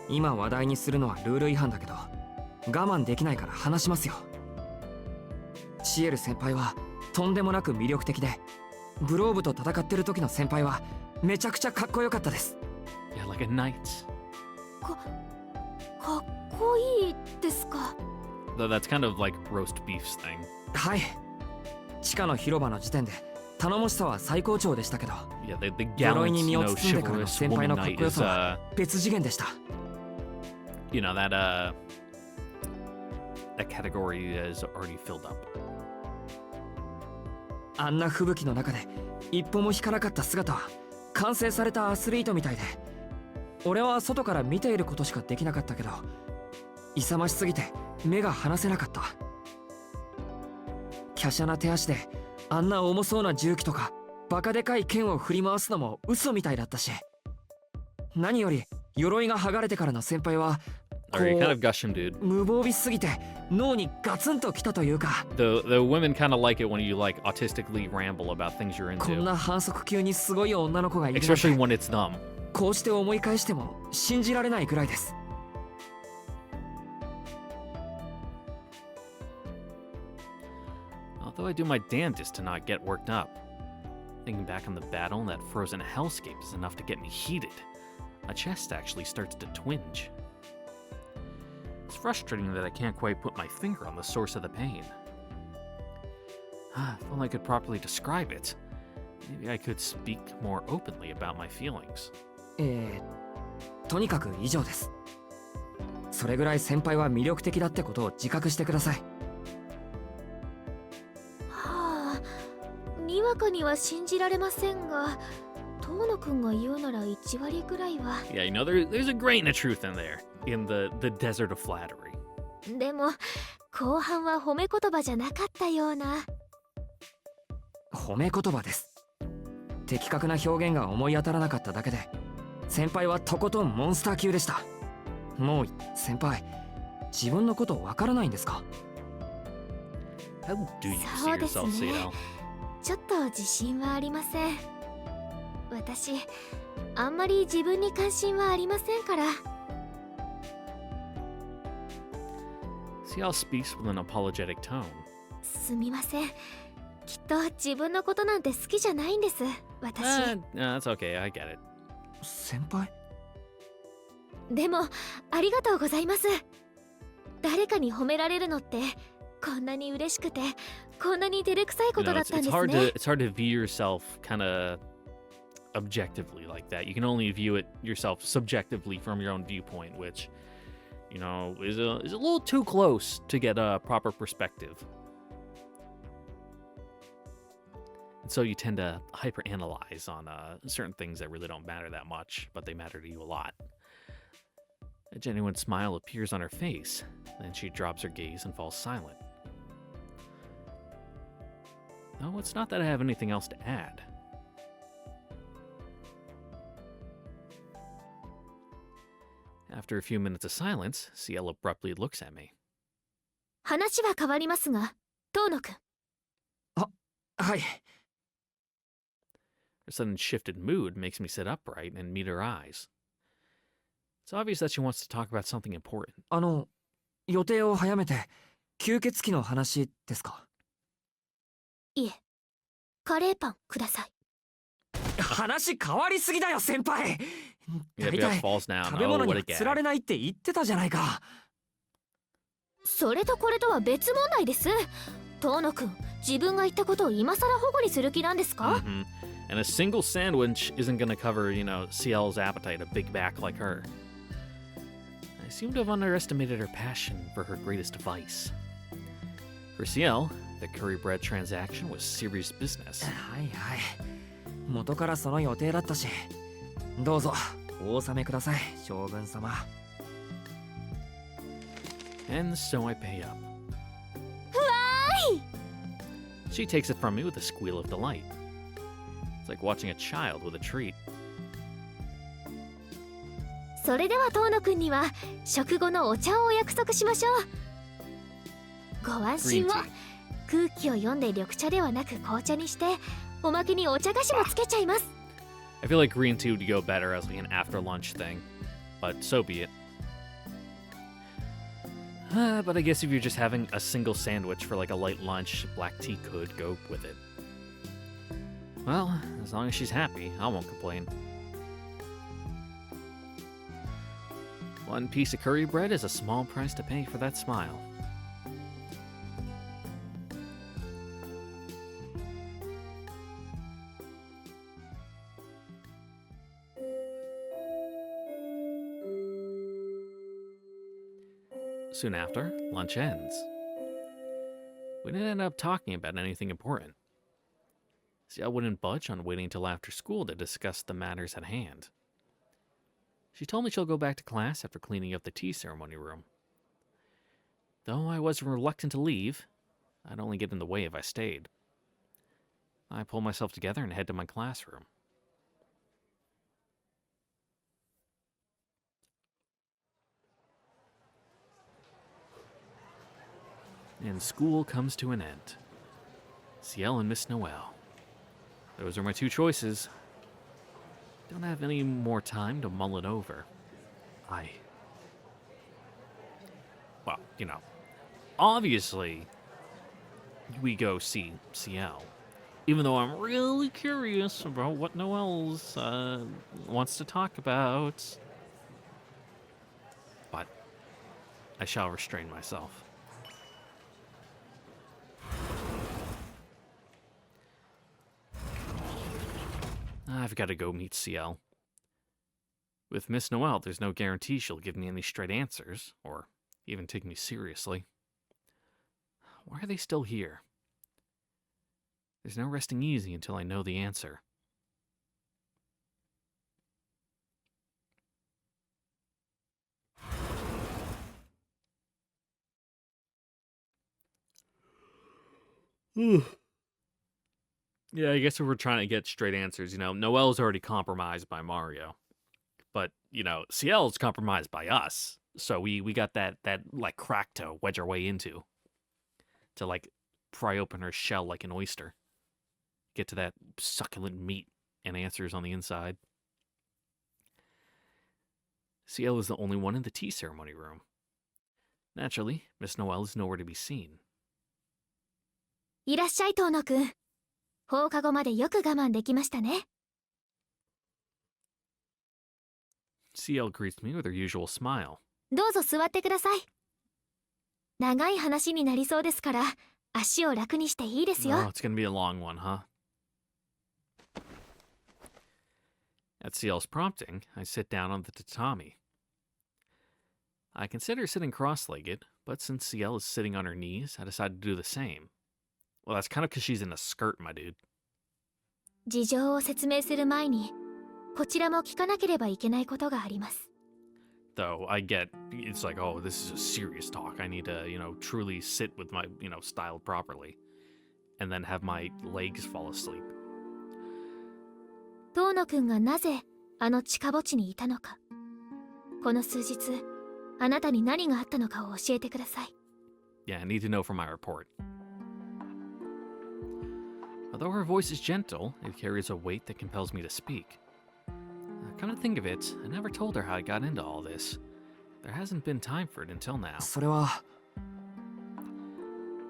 今話題にするのはルール違反だけど、我慢できないから話しますよ。シエル先輩はとんでもなく魅力的で、グローブと戦ってる時の先輩はめちゃくちゃかっこよかったです。 Yeah, like a knight. かっこいいですか。 Though that's kind of like roast beef's thing. はい。地下の広場の時点で頼もしさは最高潮でしたけど、 Yeah, the 鎧 gallant, に身 you を know, 包んでからの chivalrous 先輩 woman のかっ knight こよ is, さは別次元でした。you know, that category is already filled up. あんな吹雪の中で一歩も引かなかった姿は完成されたアスリートみたいで、俺は外から見ていることしかできなかったけど、勇ましすぎて目が離せなかった。華奢な手足であんな重そうな重機とかバカでかい剣を振り回すのも嘘みたいだったし、何より鎧が剥がれてからの先輩は Are you kind of gushing, dude? 無防備すぎて脳にガツンときたというか、 The women kind of like it when you like autistically ramble about things you're こん into, な反則級にすごい女の子がいるなんて especially when it's them. こうして思い返しても信じられないくらいです。 Although I do my damnedest to not get worked up. Thinking back on the battle in that frozen hellscape is enough to get me heated. My chest actually starts to twinge. It's frustrating that I can't quite put my finger on the source of the pain. If only I could properly describe it. Maybe I could speak more openly about my feelings. とにかく以上です。それぐらい先輩は魅力的だってことを自覚してください。はあ、にわかには信じられませんが、遠野くんが言うなら1割ぐらいは。 Yeah, you know, there's a grain of truth in there, in the desert of flattery. でも後半は褒め言葉じゃなかったような。褒め言葉です。的確な表現が思い当たらなかっただけで、先輩はとことんモンスター級でした。もう先輩、自分のことわからないんですか？ How do you see そうです yourself, ね。 Ciel? ちょっと自信はありません。私あんまり自分に関心はありませんから。 Ciel speaks with an apologetic tone. すみません。きっと自分のことなんて好きじゃないんです、私。That's okay, I get it. 先輩？でもありがとうございます。誰かに褒められるのってこんなに嬉しくて、こんなに照れくさいこ You と know, だったん it's です hard ね。 it's hard to view yourself kind of objectively like that. You can only view it yourself subjectively from your own viewpoint, which, you know, is a little too close to get a proper perspective. And so you tend to hyperanalyze on certain things that really don't matter that much, but they matter to you a lot. A genuine smile appears on her face, then she drops her gaze and falls silent. No, it's not that I have anything else to add. After a few minutes of silence, Ciel abruptly looks at me. 話は変わりますが、遠野くん。はい。 Her sudden shift in mood makes me sit upright and meet her eyes. It's obvious that she wants to talk about something important. 予定を早めて吸血鬼の話ですか？いえ、カレーパンください。話変わりすぎだよ先輩。 Yeah, 大 Beth 体 falls down. 食べ物 Oh, に what a は釣ら gag. れないって言ってたじゃないか。それとこれとは別問題です。遠野くん、自分が言ったことを今更保護にする気なんですか？ Mm-hmm. And a single sandwich isn't going to cover, Ciel's appetite, a big back like her. I seem to have underestimated her passion for her greatest vice. For Ciel, the curry bread transaction was serious business. はいはい。元からその予定だったし。どうぞお納めください、将軍様。And so I pay up. Why? She takes it from me with a squeal of delight. It's like watching a child with a treat. それでは遠野くんには食後のお茶をお約束しましょう。ご安心を。空気を読んで緑茶ではなく紅茶にして、おまけにお茶菓子もつけちゃいます。I feel like green tea would go better as like an after lunch thing, but so be it. But I guess if you're just having a single sandwich for like a light lunch, black tea could go with it. Well, as long as she's happy, I won't complain. One piece of curry bread is a small price to pay for that smile. Soon after, lunch ends. We didn't end up talking about anything important. Ciel wouldn't budge on waiting until after school to discuss the matters at hand. She told me she'll go back to class after cleaning up the tea ceremony room. Though I was reluctant to leave, I'd only get in the way if I stayed. I pull myself together and head to my classroom. And school comes to an end. Ciel and Miss Noel. Those are my two choices. Don't have any more time to mull it over. Well, obviously, we go see Ciel. Even though I'm really curious about what Noel's wants to talk about. But I shall restrain myself. I've got to go meet Ciel. With Miss Noel, there's no guarantee she'll give me any straight answers, or even take me seriously. Why are they still here? There's no resting easy until I know the answer. Yeah, I guess we were trying to get straight answers. Noelle's already compromised by Mario. But, Ciel's compromised by us. So we got that like crack to wedge our way into. To like pry open her shell like an oyster. Get to that succulent meat and answers on the inside. Ciel is the only one in the tea ceremony room. Naturally, Miss Noel is nowhere to be seen. いらっしゃい遠野くん。放課後までよく我慢できましたね。Ciel greets me with her usual smile. どうぞ座ってください。長い話になりそうですから、足を楽にしていいですよ。Oh, it's gonna be a long one, huh? At Ciel's prompting, I sit down on the tatami. I consider sitting cross-legged, but since Ciel is sitting on her knees, I decide to do the same. Well, that's kind of because she's in a skirt, my dude. 事情を説明する前に、こちらも聞かなければいけないことがあります。Though I get, it's like, oh, this is a serious talk. I need to, truly sit with my, style properly. and then have my legs fall asleep. 遠野くんがなぜあの地下墓地にいたのか、この数日あなたに何があったのかを教えてください。 Yeah, I need to know from my report. Although her voice is gentle, it carries a weight that compels me to speak. Come to think of it, I never told her how I got into all this. There hasn't been time for it until now. それは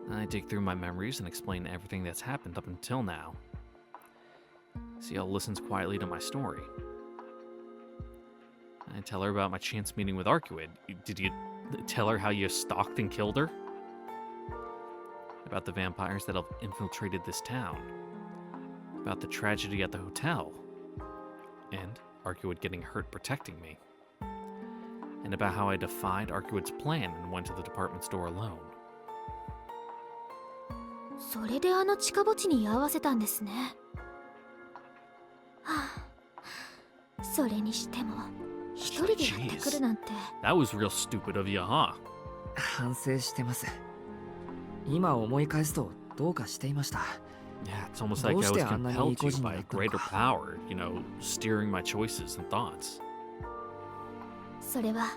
I dig through my memories and explain everything that's happened up until now. Ciel listens quietly to my story. I tell her about my chance meeting with Arcuid. Did you tell her how you stalked and killed her? About the vampires that have infiltrated this town. About the tragedy at the hotel. And Arcuid getting hurt protecting me. And about how I defied Arcuid's plan and went to the department store alone. それであの地下墓地に居合わせたんですね。はあ、それにしても一人でやってくるなんて。 That was real stupid of you, huh? 反省してます。今思い返すとどうかしていました。 Yeah, it's almost like I was compelled to by a greater power, you know, steering my choices and thoughts. それは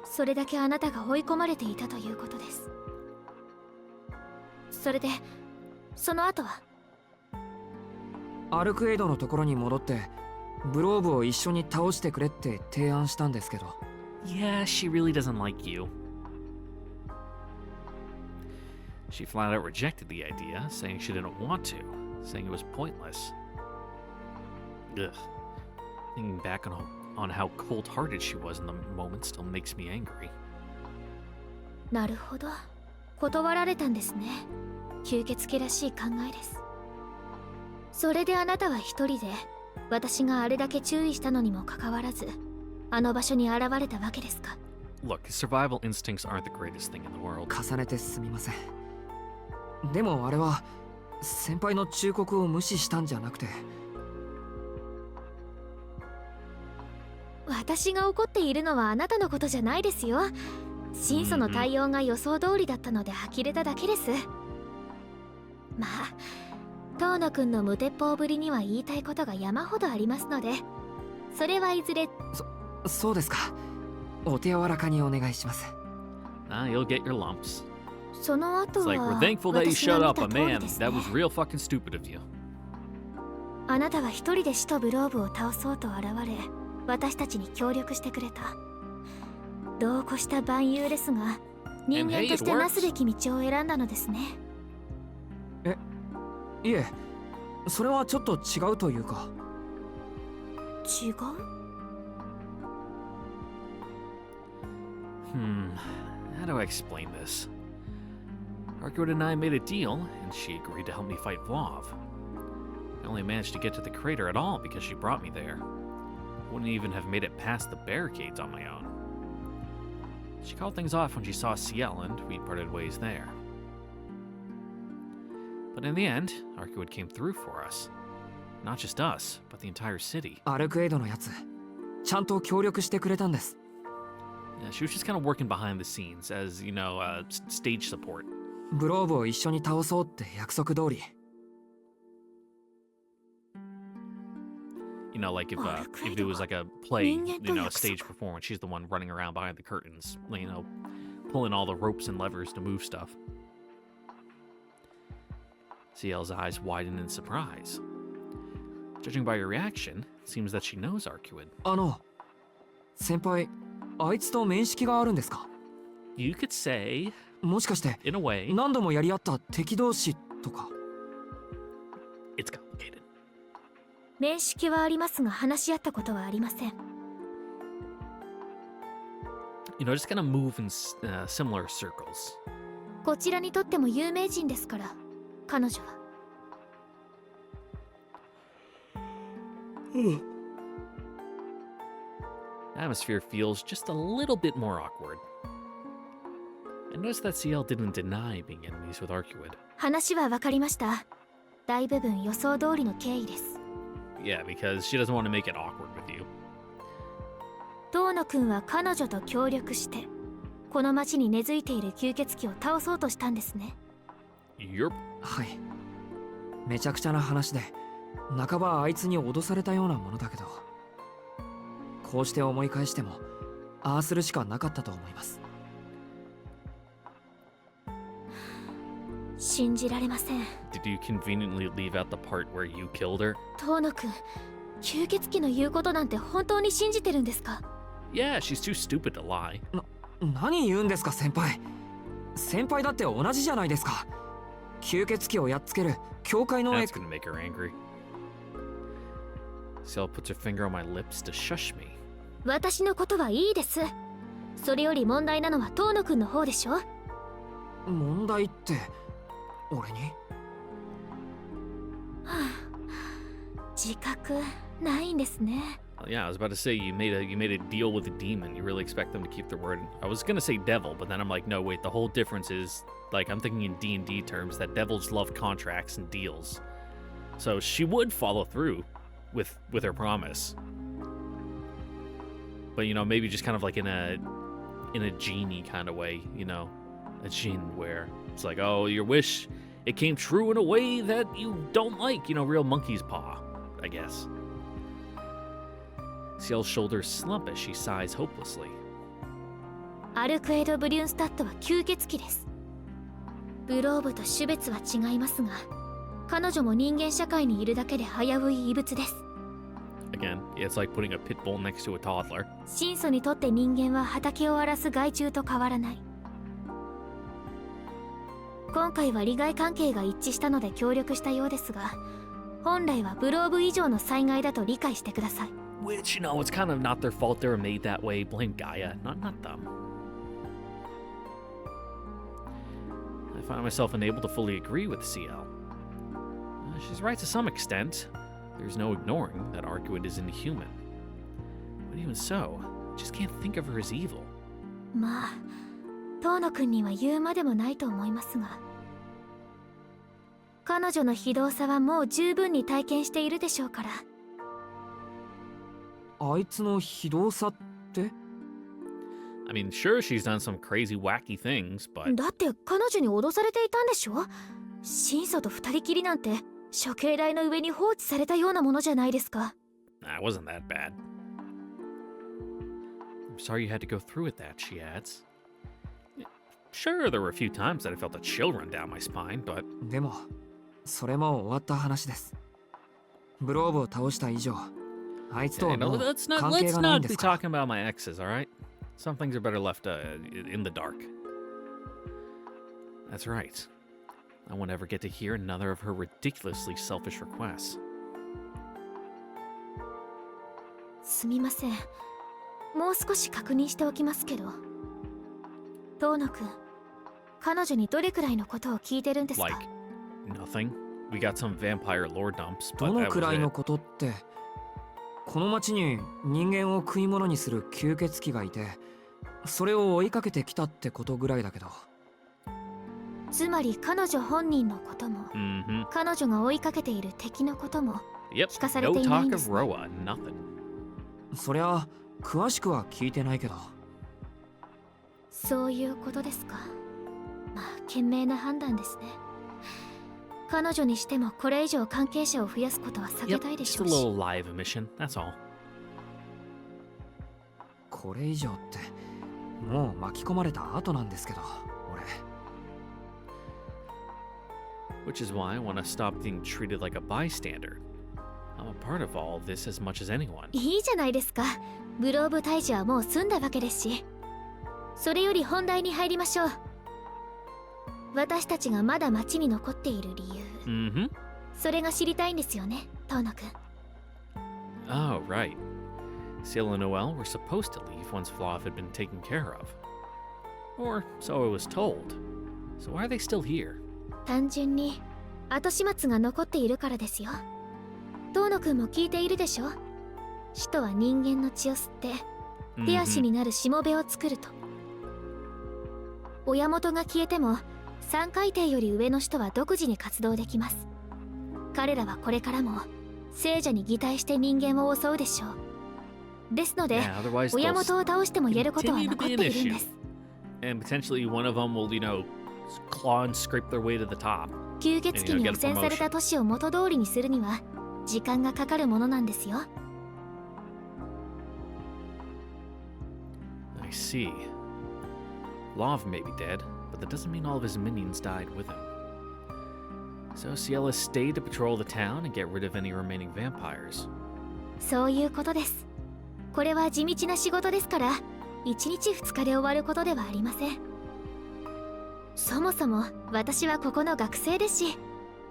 それだけあなたが追い込まれていたということです。それでその後はアルクエイドのところに戻ってグローブを一緒に倒してくれって提案したんですけど。 Yeah, she really doesn't like you. She flat out rejected the idea, saying she didn't want to, saying it was pointless. Ugh. Thinking back on how cold-hearted she was in the moment still makes me angry. なるほど、断られたんですね。吸血鬼らしい考えです。それであなたは一人で私があれだけ注意したのにもかかわらずあの場所に現れたわけですか。 Look, survival instincts aren't the greatest thing in the world. 重ねてすみません。でもあれは先輩の忠告を無視したんじゃなくて。私が怒っているのはあなたのことじゃないですよ。神祖の対応が予想通りだったので呆れただけです。まあ遠野くんの無鉄砲ぶりには言いたいことが山ほどありますので、それはいずれ。そうですか。お手柔らかにお願いします。You'll get your lumps. その後 It's は like, we're thankful that you 私が shut 見 up, た but 通り man, ですね。 that was real fucking stupid of you. あなたは一人で死とグローブを倒そうと現れ、私たちに協力してくれた。度を越した蛮勇ですが、人間としてなすべき道を選んだのですね。いえ、それはちょっと違うというか。違うHow do I explain this? Arcuid and I made a deal, and she agreed to help me fight Vlav. I only managed to get to the crater at all because she brought me there. I wouldn't even have made it past the barricades on my own. She called things off when she saw Ciel, and we parted ways there. But in the end, Arcuid came through for us. Not just us, but the entire city. アルクエイドのやつ、ちゃんと協力してくれたんです。Yeah, she was just kind of working behind the scenes as, you know, stage support. グローブを一緒に倒そうって約束通り。You know, like if it was like a play, you know, a stage performance, she's the one running around behind the curtains, you know, pulling all the ropes and levers to move stuff. Ciel's eyes widen in surprise. Judging by your reaction, it seems that she knows Arcuid. 先輩、あいつと面識があるんですか？ You could say, もしかして in a way, 何度もやり合った敵同士とか。 it's complicated. 面識はありますが話し合ったことはありません。You know, just kind of move in similar circles. こちらにとっても有名人ですから、彼女は。The atmosphere feels just a little bit more awkward. I noticed that Ciel didn't deny being enemies with Arcuid. 話は分かりました。大部分予想通りの経緯です。Yeah, because she doesn't want to make it awkward with you. 遠野くんは彼女と協力してこの町に根付いている吸血鬼を倒そうとしたんですね。 You're はい。めちゃくちゃな話で、半ばあいつに脅されたようなものだけど、こうして思い返してもああするしかなかったと思います。信じられません。 Did you conveniently leave out the part where you killed her? 遠野くん、吸血鬼の言うことなんて本当に信じてるんですか？ Yeah, she's too stupid to lie. 何言うんですか先輩。先輩だって同じじゃないですか。吸血鬼をやっつける教会の That's gonna make her angry. Ciel puts her finger on my lips to shush me. 私のことはいいです。それより問題なのは遠野くんの方でしょ。問題って俺に？自覚ないんですね。Yeah, I was about to say you made a deal with a demon. You really expect them to keep their word. I was gonna say devil, but then I'm like, no, wait. The whole difference is like I'm thinking in D&D terms that devils love contracts and deals. So she would follow through with her promise. But you know, maybe just kind of like in a genie kind of way, you know, a djinn where it's like, oh, your wish, it came true in a way that you don't like, you know, real monkey's paw, I guess. Ciel's shoulders slump as she sighs hopelessly. アルクエド・ブリュンスタットは吸血鬼です。ブローブと種別は違いますが、彼女も人間社会にいるだけで危うい異物です。Again, it's like putting a pit bull next to a toddler. 神祖にとって人間は畑を荒らす害虫と変わらない。今回は利害関係が一致したので協力したようですが、本来はブローブ以上の災害だと理解してください。Which, you know, it's kind of not their fault they were made that way. Blame Gaia, not them. I find myself unable to fully agree with Ciel. She's right to some extent. There's no ignoring that Arguid is inhuman. But even so, I just can't think of her as evil. まあ、遠野くんには言うまでもないと思いますが、彼女の非道さはもう十分に体験しているでしょうから。あいつの非道さって？ I mean, sure, she's done some crazy, wacky things, but... だって彼女に脅されていたんでしょ？神祖と二人きりなんて処刑台の上に放置されたようなものじゃないですか。Nah, it wasn't that bad. I'm sorry you had to go through with that, she adds. Sure, there were a few times that I felt a chill run down my spine, but... でもそれも終わった話です。ブローブを倒した以上、あいつとは Hey, no, もう let's 関係 not がないんで be すから。 talking about my exes, alright? Some things are better left in the dark. That's right. I won't ever get to hear another of her ridiculously selfish requests. すみません。もう少し確認しておきますけど。遠野くん、彼女にどれくらいのことを聞いてるんですか？ Like, nothing. We got some vampire lore dumps, ど but の that くら was いの it. ことって、この町に人間を食い物にする吸血鬼がいて、それを追いかけてきたってことぐらいだけど。つまり彼女本人のことも、Mm-hmm. 彼女が追いかけている敵のことも Yep, 聞かされ no ていないん talk で of す。Roa, nothing. そりゃ詳しくは聞いてないけど。そういうことですか。まあ賢明な判断ですね。彼女にしてもこれ以上関係者を増やすことは避け Yep, たいで just し a ょうし。 little live emission, that's all. これ以上ってもう巻き込まれた後なんですけど、俺。Which is why I want to stop being treated like a bystander. I'm a part of all of this as much as anyone. いいじゃないですか。グローブ退治はもう済んだわけですし。それより本題に入りましょう。私たちがまだ町に残っている理由。Mm-hmm. それが知りたいんですよね、遠野くん。 Oh, right. Ciel and Noel were supposed to leave once Flav had been taken care of. Or so I was told. So why are they still here? 単純に後始末が残っているからですよ。遠野くんも聞いているでしょ。使徒は人間の血を吸って手足 Mhm. になるしもべを作ると。親元が消えても三海底より上の使徒は独自に活動できます。彼らはこれからも聖者に擬態して人間を襲うでしょう。ですので Yeah, otherwise 親 they'll 元を倒しても言えることは continue to 残っ be て an いるん issue. です。 And potentially one of them will, you know, claw and scrape their way to the top. 吸血鬼に汚染された都市を元通りにするには時間がかかるものなんですよ。 I see. Lov may be dead, but that doesn't mean all of his minions died with him. So Ciel has stayed to patrol the town and get rid of any remaining vampires. そういうことです。これは地道な仕事ですから1日2日で終わることではありません。そもそも私はここの学生ですし、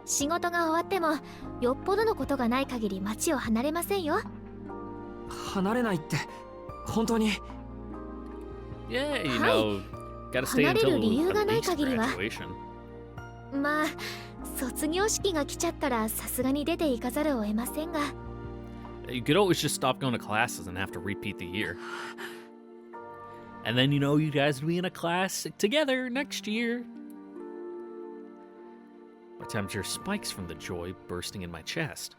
仕事が終わってもよっぽどのことがない限り町を離れませんよ。離れないって本当に。 Yeah, you know, gotta stay until at least graduation. まあ卒業式が来ちゃったらさすがに出て行かざるを得ませんが。 You could always just stop going to classes and have to repeat the year. And then, you know, you guys would be in a class together next year. My temperature spikes from the joy bursting in my chest.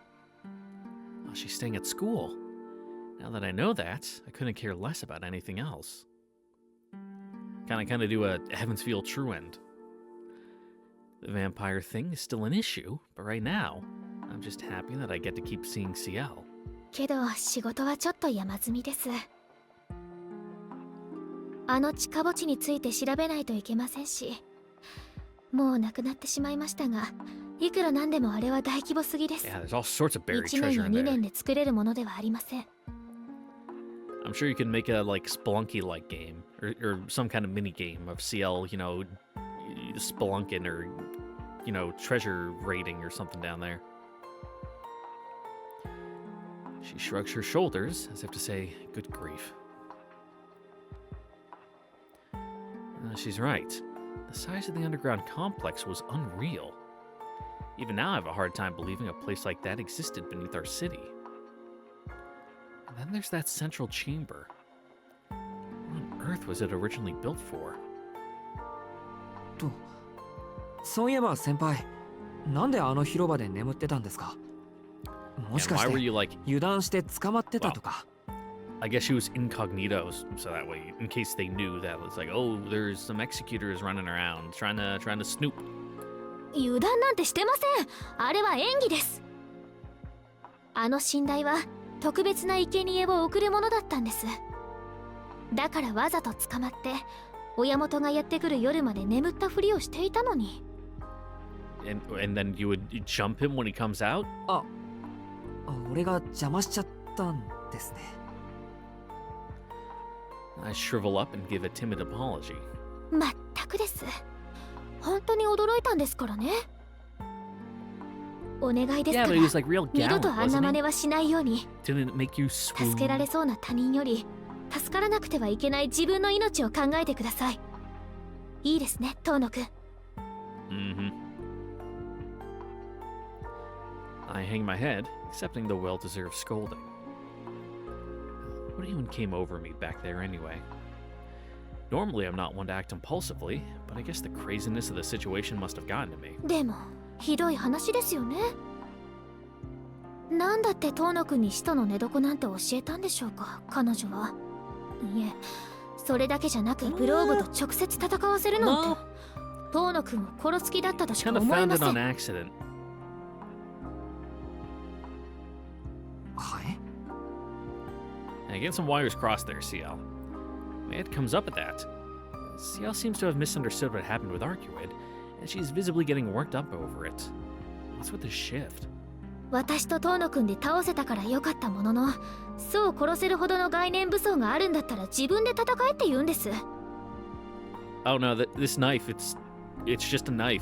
Oh, she's staying at school. Now that I know that, I couldn't care less about anything else. Kind of do a Heaven's Feel true end. The vampire thing is still an issue, but right now, I'm just happy that I get to keep seeing Ciel. けど仕事はちょっと山積みです。あの地下墓地について調べないといけませんし、もうなくなってしまいましたが、いくらなんでもあれは大規模すぎです。Yeah, there's all sorts of buried 1年 treasure や in 2 there. 年で作れるものではありません。I'm sure you can make a like Spelunky-like game or some kind of mini game of Ciel, you know, spelunking or you know treasure raiding or something down there. She shrugs her shoulders as if to say, "Good grief." She's right. The size of the underground complex was unreal. Even now, I have a hard time believing a place like that existed beneath our city. And then there's that central chamber. What on earth was it originally built for? と、そういえば先輩、なんであの広場で眠ってたんですか？もしか And し why were て you like? 油断して捕まってたとか。I guess she was incognito, so that way, in case they knew that it's like, oh, there's some executors running around trying to snoop. 油断なんてしてません。あれは演技です。あの寝台は特別な生贄を送るものだったんです。だからわざと捕まって親元がやってくる夜まで眠ったふりをしていたのに。And then you would jump him when he comes out? 俺が邪魔しちゃったんですね。I shrivel up and give a timid apology. まったくです。本当に驚いたんですからね。お願いです Yeah, か but ら he was like real 二度 gallant, とあんな wasn't 真 he? 似はしないように。 Didn't it make you 助けられ swoon? そうな他人より助からなくてはいけない自分の命を考えてください。いいですね、遠野くん。Mm-hmm. I hang my head, accepting the well-deserved scolding. What even came over me back there anyway? Normally I'm not one to act impulsively, but I guess the craziness of the situation must have gotten to me. でもひどい話ですよね。なんだって遠野くんに使徒の寝床なんて教えたんでしょうか、彼女は。いえ、それだけじゃなくグローブと直接戦わせるなんて遠野くんを殺す気だったとしか Kind of 思え found ま it せ on ん。 accident. はい。 I get some wires crossed there, Ciel. My head comes up at that. Ciel seems to have misunderstood what happened with Arcuid, and she's visibly getting worked up over it. What's with this shift? 私と遠野くんで倒せたから良かったものの、そう殺せるほどの概念武装があるんだったら自分で戦えって言うんです。 Oh no, this knife, it's just a knife.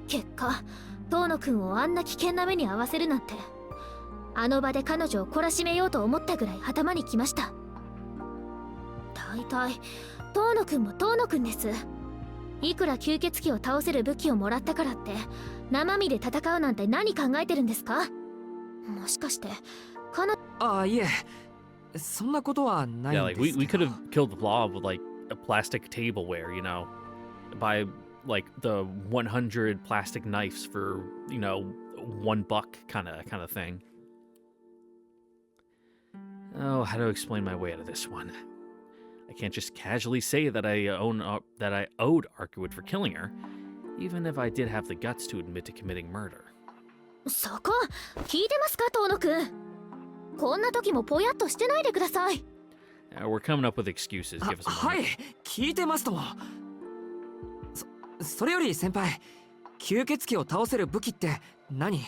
結果、遠野くんをあんな危険な目に遭わせるなんて、あの場で彼女を懲らしめようと思ったぐらい頭にきました。大体遠野くんも遠野くんです。いくら吸血鬼を倒せる武器をもらったからって生身で戦うなんて何考えてるんですか？もしかしていえ、そんなことはない Yeah, ん like です we けど。 could have killed the blob with like a plastic tableware, you know, buy like the 100 plastic knives for, you know, $1 kind of thing. Oh, how to explain my way out of this one? I can't just casually say that I owed Arcuid for killing her, even if I did have the guts to admit to committing murder. そこ聞いてますか遠野くん。こんな時もぽやっとしてないでください。We're coming up with excuses. Give us a は moment. い、聞いてますとも。それより先輩、吸血鬼を倒せる武器って何？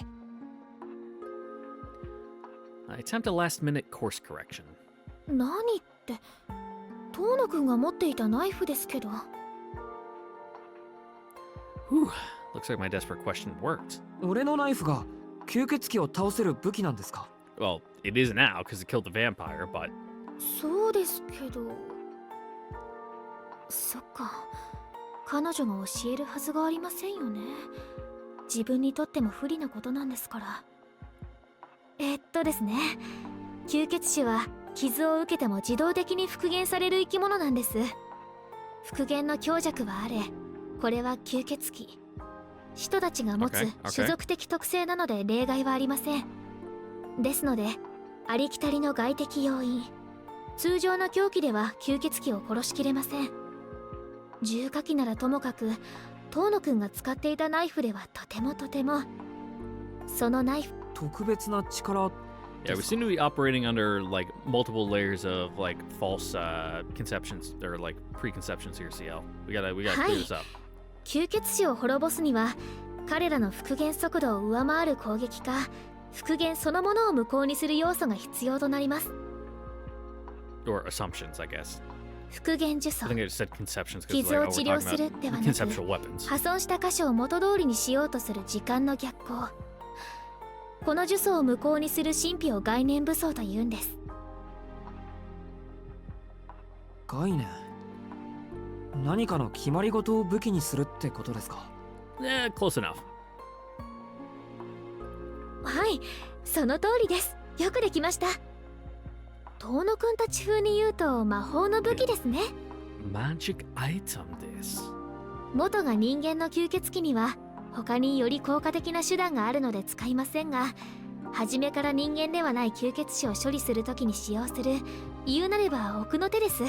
I attempt a last-minute course correction. 何って遠野くんが持っていたナイフですけど。Whew. Looks like my desperate question worked. 俺のナイフが吸血鬼を倒せる武器なんですか？ Well, it is now because it killed the vampire, but そうですけど。そっか、彼女が教えるはずがありませんよね。自分にとっても不利なことなんですから。ですね、吸血種は傷を受けても自動的に復元される生き物なんです。復元の強弱はあれ、これは吸血鬼。人たちが持つ Okay. 種族的特性なので例外はありません。ですので、ありきたりの外的要因、通常の凶器では吸血鬼を殺しきれません。重火器ならともかく、遠野くんが使っていたナイフではとても、そのナイフ、特別な力。 yeah, we seem to be operating under like multiple layers of like false conceptions or like preconceptions here, Ciel. We gotta clear this up. 吸血種を滅ぼすには、彼らの復元速度を上回る攻撃か、復元そのものを無効にする要素が必要となります。 Or assumptions, I guess. 復元呪 I 詛、 think I just said conceptions because 傷 like, を oh, 治 we're 療す talking る about ではなく、 conceptual weapons. 破損した箇所を元通りにしようとする時間の逆行。この呪詛を無効にする神秘を概念武装というんです。概念。何かの決まり事を武器にするってことですか？ Yeah, close enough. はい、その通りです。よくできました。遠野くんたち風に言うと魔法の武器ですね。 Magic item this. 元が人間の吸血鬼には他により効果的な手段があるので使いませんが、初めから人間ではない吸血種を処理するときに使用する、言うなれば奥の手です。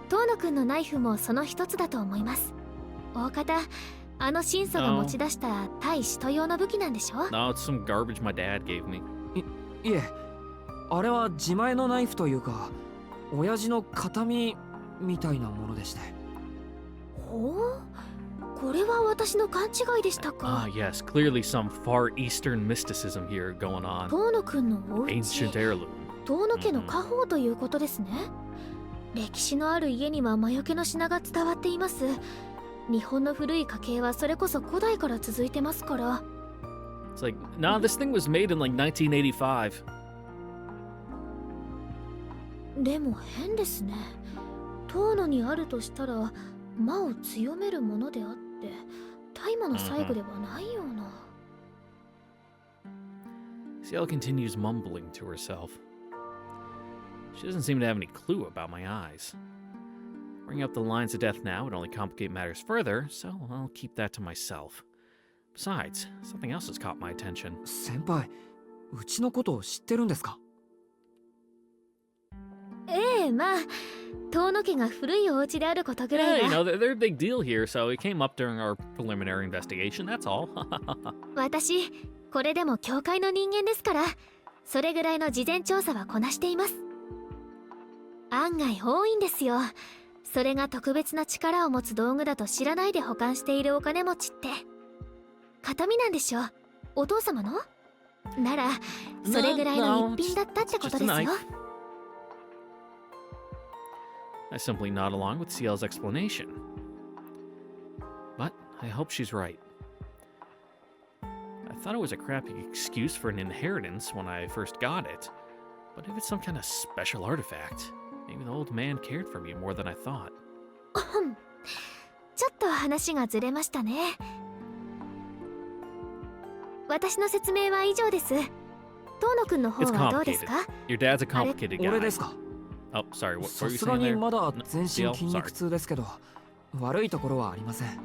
遠野くんのナイフもその一つだと思います。大方あの神祖が持ち出した対使徒用の武器なんでしょ？ No, it's some garbage my dad gave me. いえ、あれは自前のナイフというか、親父の形見みたいなものでして。ほう、これは私の勘違いでしたか。 Ah, yes, clearly some Far Eastern mysticism here going on. 遠野くんのお家、 Ancient heirloom. 遠野家の家宝ということですね。歴史のある家には魔除けの品が伝わっています。日本の古い家系はそれこそ古代から続いてますから。 It's like, nah, this thing was made in like 1985. でも変ですね。遠野にあるとしたら魔を強めるものであって大麻の最後ではないような。Ciel continues mumbling to herself. She doesn't seem to have any clue about my eyes. Bringing up the lines of death now would only complicate matters further, so I'll keep that to myself. Besides, something else has caught my attention. 先輩、うちのことを知ってるんですか？ええ、まあ遠野家が古いお家であることぐら Yeah, い you は。 know, they're a big deal here, so it came up during our preliminary investigation, that's all. 私これでも教会の人間ですから、それぐらいの事前調査はこなしています。案外多いんですよ。それが特別な力を持つ道具だと知らないで保管しているお金持ちって。形見なんでしょ？お父様の？ならそれぐらいの一品だったってことですよ。 I simply nod along with Ciel's explanation. But I hope she's right. I thought it was a crappy excuse for an inheritance when I first got it. But if it's some kind of special artifact, maybe the old man cared for me more than I thought. ちょっと話がずれましたね。私の説明は以上です。遠野くんの方 It's はどうです complicated. か？ Your dad's a complicated 俺 guy. ですか？ Oh, sorry, what さ were you すが saying に there? まだ No, 全身 Ciel? 筋 Sorry. 肉痛ですけど、悪いところはありません。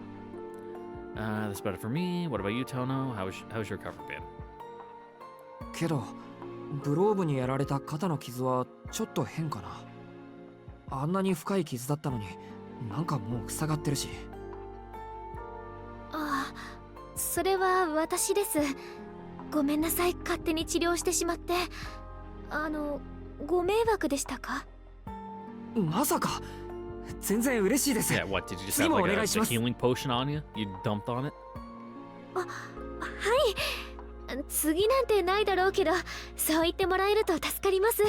That's better for me. What about you, Tono? How's your recovery been? けど、グローブにやられた肩の傷はちょっと変かな。あんなに深い傷だったのに、なんかもう塞がってるし。それは私です。ごめんなさい、勝手に治療してしまって。ご迷惑でしたか？まさか。全然嬉しいです。 Yeah, what, did you just 次 have もお like 願 a いします。 healing potion on you? You dumped on it? はい。次なんてないだろうけど、そう言ってもらえると助かります。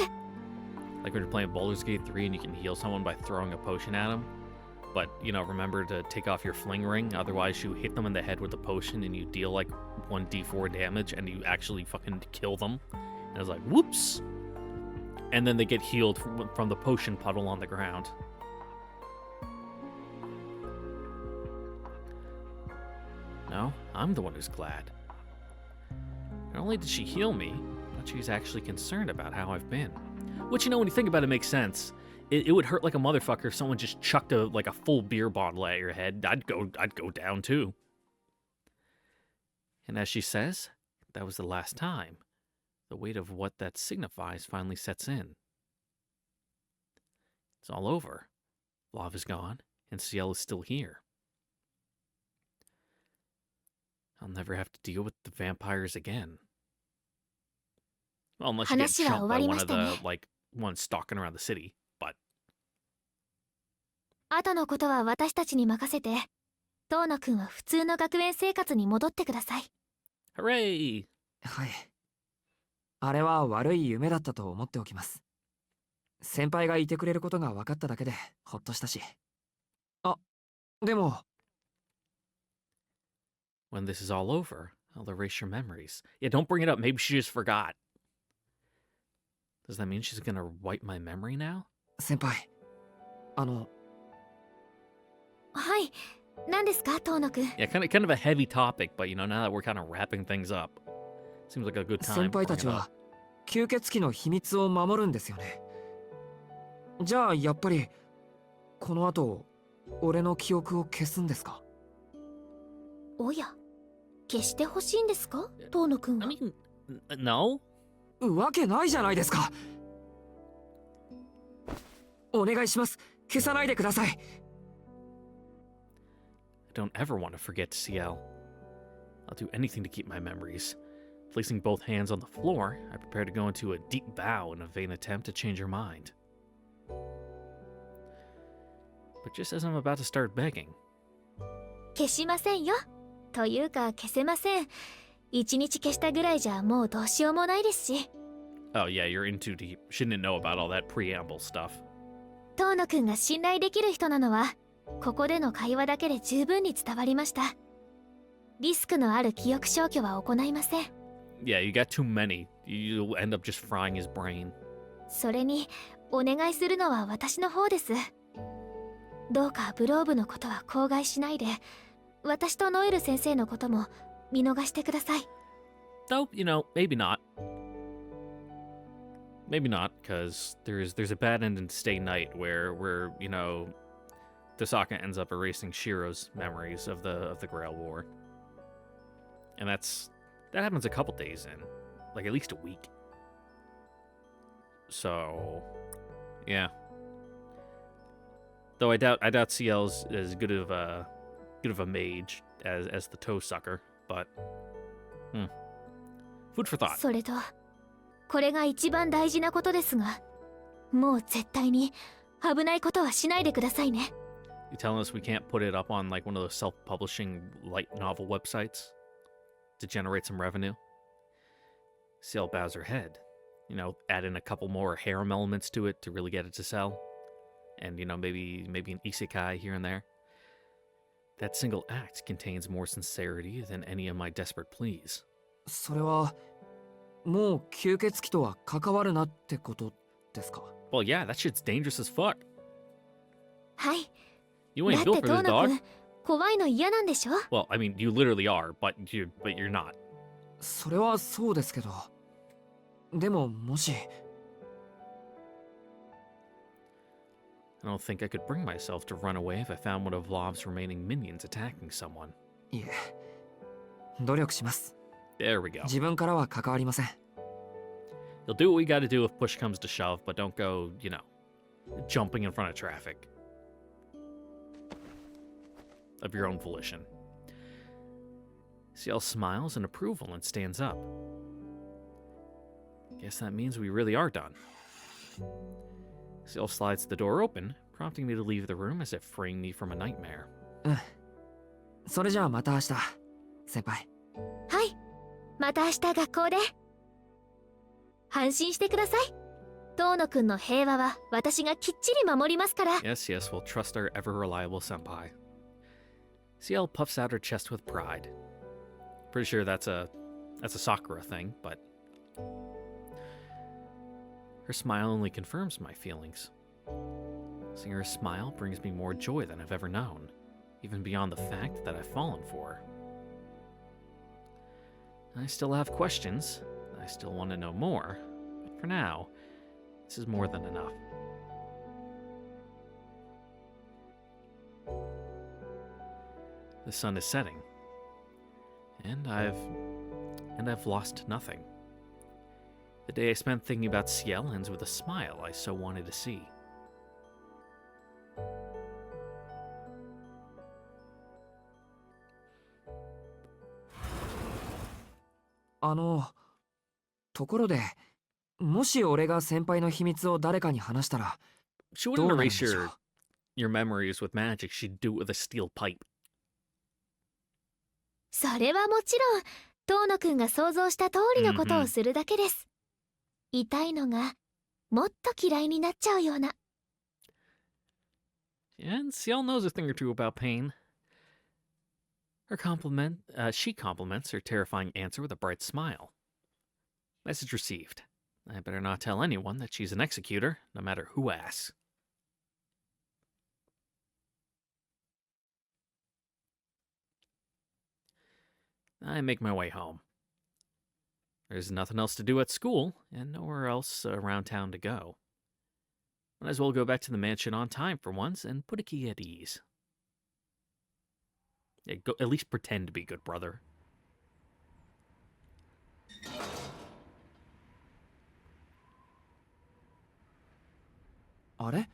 Like when you're playing Baldur's Gate 3 and you can heal someone by throwing a potion at them. But, you know, remember to take off your fling ring, otherwise you hit them in the head with the potion and you deal like 1d4 damage and you actually fucking kill them. And it's like, whoops! And then they get healed from the potion puddle on the ground. No, I'm the one who's glad. Not only did she heal me, but she's actually concerned about how I've been. Which, you know, when you think about it, makes sense. It would hurt like a motherfucker if someone just chucked a full beer bottle at your head. I'd go down too. And as she says, that was the last time. The weight of what that signifies finally sets in. It's all over. Love is gone, and Ciel is still here. I'll never have to deal with the vampires again. Well, unless you get chumped by one of the, like, ones stalking around the city, but... 後のことは私たちに任せて、遠野くんは普通の学園生活に戻ってください。Hooray! はい。あれは悪い夢だったと思っておきます。先輩がいてくれることが分かっただけでほっとしたし。あ、でも。When this is all over, I'll erase your memories. Yeah, don't bring it up. Maybe she just forgot. Does that mean she's gonna wipe my memory now? 先輩、はい、何ですか、遠野くん。Yeah, kind of a heavy topic, but you know, now that we're kind of wrapping things up, seems like a good time. 先輩たちは吸血鬼の秘密を守るんですよね。じゃあやっぱりこの後俺の記憶を消すんですか？おや、消してほしいんですか、遠野くんは。I mean, no? わけないじゃないですか。お願いします。消さないでください。I don't ever want to forget Ciel. I'll do anything to keep my memories. Placing both hands on the floor, I prepare to go into a deep bow in a vain attempt to change her mind. But just as I'm about to start begging... 消しませんよ。というか消せません。一日消したぐらいじゃもうどうしようもないですし。Oh yeah, you're in too deep. Shouldn't know about all that preamble stuff. 遠野くんが信頼できる人なのは、ここでの会話だけで十分に伝わりました。リスクのある記憶消去は行いません。Yeah, you got too many. You'll end up just frying his brain. それに、お願いするのは私の方です。どうかブローブのことは口外しないで、私とノエル先生のことも見逃してください。Though, you know, maybe not. Maybe not, because there's a bad end in Stay Night where you know, Tosaka ends up erasing Shiro's memories of the Grail War. And that happens a couple days in. Like at least a week. So yeah. Though I doubt Ciel's as good of a mage as the toe sucker, but food for thought. それと、これが一番大事なことですが、もう絶対に危ないことはしないでくださいね。You telling us we can't put it up on like one of those self-publishing light novel websites to generate some revenue? Ciel bows her head. You know, add in a couple more harem elements to it to really get it to sell. And, you know, maybe an isekai here and there. That single act contains more sincerity than any of my desperate pleas. それはもう吸血鬼とは関わるなってことですか？ Well, yeah, that shit's dangerous as fuck. はい。 You だ ain't って built for 遠 this 野く dog. ん、怖いの嫌なんでしょ？ Well, I mean, you literally are, but you're not. それはそうですけど、でももし I don't think I could bring myself to run away if I found one of Lav's remaining minions attacking someone. いえ、努力します。 There we go. 自分からは関わりません。 You'll do what we gotta do if push comes to shove, but don't go, you know, jumping in front of traffic. Of your own volition. Ciel smiles in approval and stands up. Guess that means we really are done. Ciel slides the door open, prompting me to leave the room as if freeing me from a nightmare. それじゃあまた明日、先輩。はい、また明日学校で。安心してください。遠野くんの平和は私がきっちり守りますから。Yes, yes, we'll trust our ever-reliable senpai. Ciel puffs out her chest with pride. Pretty sure that's a Sakura thing, but her smile only confirms my feelings. Seeing her smile brings me more joy than I've ever known, even beyond the fact that I've fallen for her. I still have questions. I still want to know more, but for now, this is more than enough. The sun is setting, and I've lost nothing. The day I spent thinking about Ciel ends with a smile I so wanted to see. ところで、もし俺が先輩の秘密を誰かに話したら、She どう wouldn't なるんで erase しょう。 your memories with magic, she'd do it with a steel pipe. それはもちろん遠野くんが想像した通りのことをするだけです。痛いのがもっと嫌いになっちゃうような。And Ciel knows a thing or two about pain. She compliments her terrifying answer with a bright smile. Message received. I better not tell anyone that she's an executor, no matter who asks. I make my way home. There's nothing else to do at school, and nowhere else around town to go. Might as well go back to the mansion on time for once and put a key at ease. Yeah, go, at least pretend to be good, brother. あれ？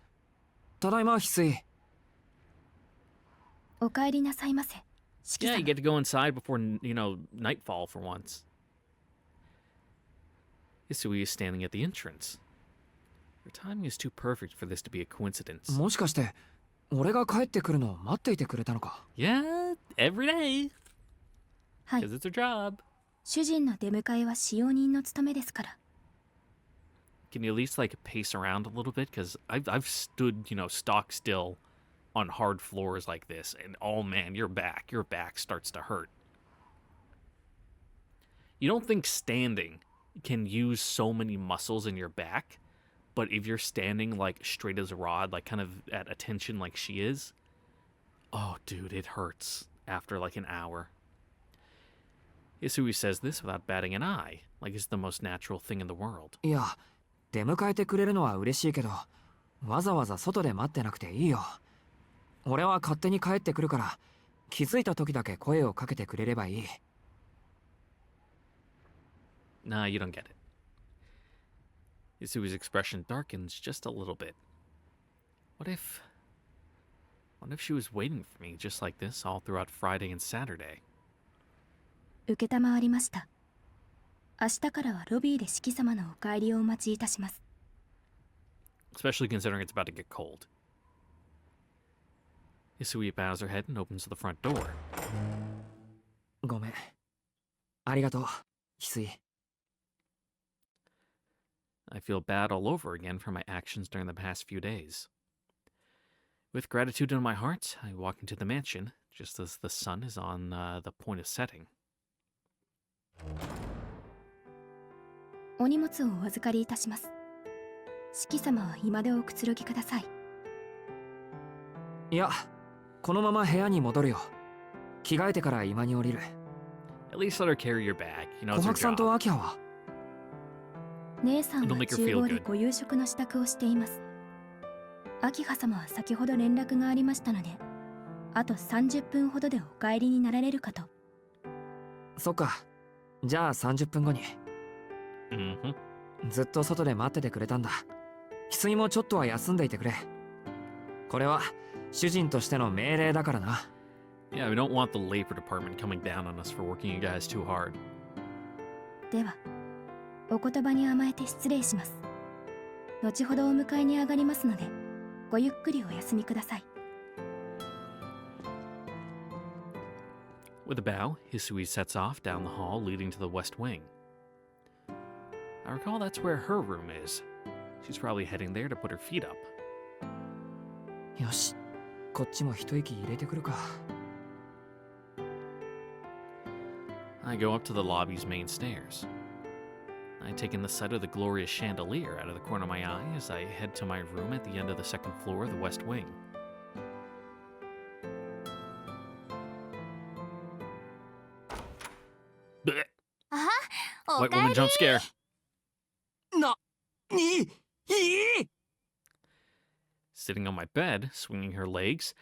ただいま、翡翠。お帰りなさいませ。 Yeah, you get to go inside before, nightfall for once. Isui is standing at the entrance. Her timing is too perfect for this to be a coincidence. もしかして、俺が帰ってくるのを待っていてくれたのか？ Yeah, every day. はい。 Because it's her job. 主人の出迎えは使用人の務めですから。 Can you at least, pace around a little bit? Because I've stood, stock still on hard floors like this, and oh man, your back starts to hurt. You don't think standing can use so many muscles in your back, but if you're standing, straight as a rod, kind of at attention like she is, oh, dude, it hurts after, an hour. Isui says this without batting an eye, like it's the most natural thing in the world. いや、出迎えてくれるのは嬉しいけど、わざわざ外で待ってなくていいよ。俺は勝手に帰ってくるから、気づいた時だけ声をかけてくれればいい。Nah, you don't get it. Isui's expression darkens just a little bit. What if she was waiting for me just like this all throughout Friday and Saturday? 承りました。明日からはロビーで四季様のお帰りをお待ちいたします。 Especially considering it's about to get cold. Isui bows her head and opens the front door. ごめん。ありがとう、翡翠。I feel bad all over again for my actions during the past few days. With gratitude in my heart, I walk into the mansion just as the sun is on the point of setting. お荷物をお預かりいたします。四季様は今でおくつろぎください。いや、このまま部屋に戻るよ。着替えてから今に降りる。At least let her carry your bag. You know, 琥 it's her 珀さん job. とアキハは？姉さん It'll は make her 厨 feel 房で good. ご夕食の支度をしています。秋葉様は先ほど連絡がありましたので、あと30分ほどでお帰りになられるかと。そっか。じゃあ30分後に。Mm-hmm. ずっと外で待っててくれたんだ。翡翠もちょっとは休んでいてくれ。これは主人としての命令だからな。Yeah, we don't want the labor department coming down on us for working you guys too hard. ではお言葉に甘えて失礼します。後ほどお迎えに上がりますのでごゆっくりお休みください。 With a bow, Hisui sets off down the hall leading to the west wing. I recall that's where her room is. She's probably heading there to put her feet up. よし、こっちも一息入れてくるか。I go up to the lobby's main stairs. I take in the sight of the glorious chandelier out of the corner of my eye as I head to my room at the end of the second floor of the west wing. Blech. あ、お White かえ woman り。 jump scare. いい Sitting on my bed, swinging her legs,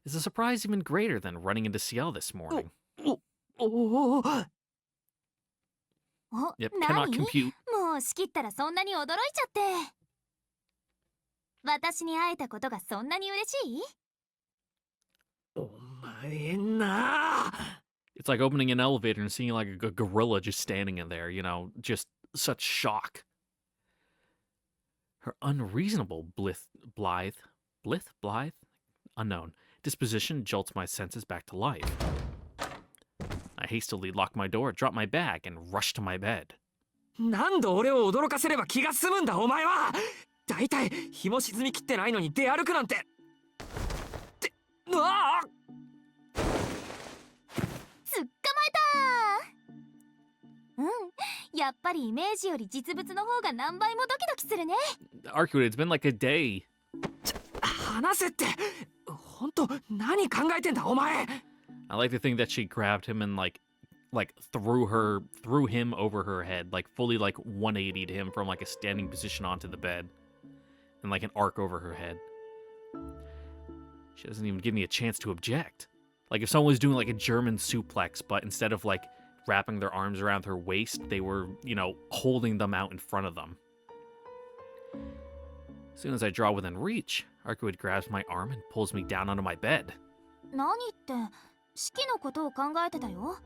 is a surprise even greater than running into Ciel this morning. おお。お、 Yep, 何 cannot compute. もう仕切ったらそんなに驚いちゃって。私に会えたことがそんなに嬉しい？お前な。 It's like opening an elevator and seeing like a gorilla just standing in there, you know, just such shock. Her unreasonable blithe, unknown, disposition jolts my senses back to life. I hastily lock my door, drop my bag, and rush to my bed. 何度俺を驚かせれば気が済むんだお前は。だいたい日も沈みきってないのに出歩くなんて。ってうわあ。捕まえた。うん、やっぱりイメージより実物の方が何倍もドキドキするね。Arcade, it's been like a day. 話せって。本当何考えてんだお前。 I like to think that she grabbed him and like threw him over her head, like fully like 180'd him from like a standing position onto the bed, and like an arc over her head. She doesn't even give me a chance to object. Like if someone was doing like a German suplex, but instead of like wrapping their arms around her waist, they were, you know, holding them out in front of them. As soon as I draw within reach, Arcuid grabs my arm and pulls me down onto my bed. 何って式のことを考えてたよ。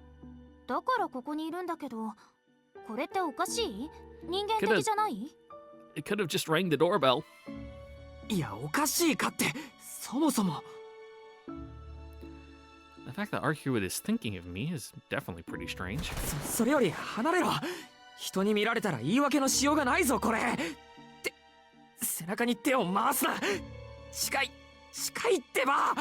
だからここにいるんだけど、これっておかしい？人間的じゃない？ It could have just rang the doorbell. いやおかしいかってそもそも。 The fact that Arcuid is thinking of me is definitely pretty strange. それより離れろ。人に見られたら言い訳のしようがないぞこれ。って背中に手を回すな。近いってば。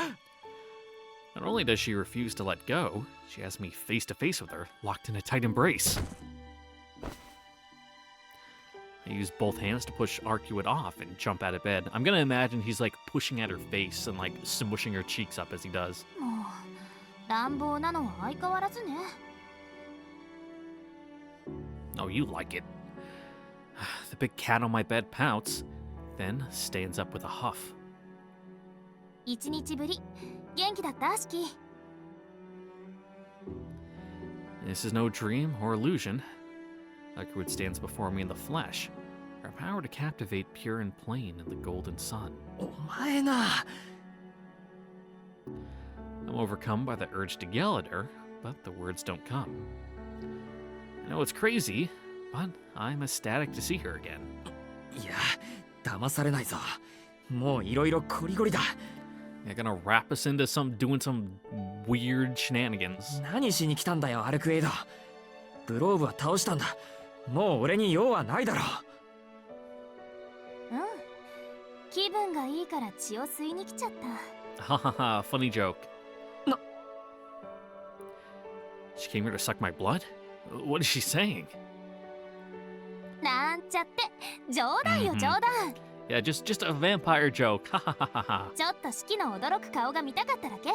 Not only does she refuse to let go, she has me face to face with her, locked in a tight embrace. I use both hands to push Arcuid off and jump out of bed. I'm gonna imagine he's like pushing at her face and like smushing her cheeks up as he does. もう乱暴なのは相変わらずね。Oh, you like it. The big cat on my bed pouts, then stands up with a huff. 一日ぶり、元気だった式？ This is no dream or illusion. Arcuid stands before me in the flesh, her power to captivate pure and plain in the golden sun. お前な。 I'm overcome by the urge to yell at her, but the words don't come. I know it's crazy, but I'm ecstatic to see her again. いや騙されないぞ。もういろいろゴリゴリだ。 They're gonna wrap us into doing some weird shenanigans. 何しに来たんだよアルクエイド。グローブは倒したんだ。もう俺に用はないだろう。うん。気分がいいから血を吸いに来ちゃった。 Ha ha ha, funny joke. No. She came here to suck my blood? What is she saying? なんちゃって冗談よ、 Mhm. 冗談。 Yeah, just a vampire joke. Ha ha ha ha ha. ちょっと式の驚く顔が見たかっただけ。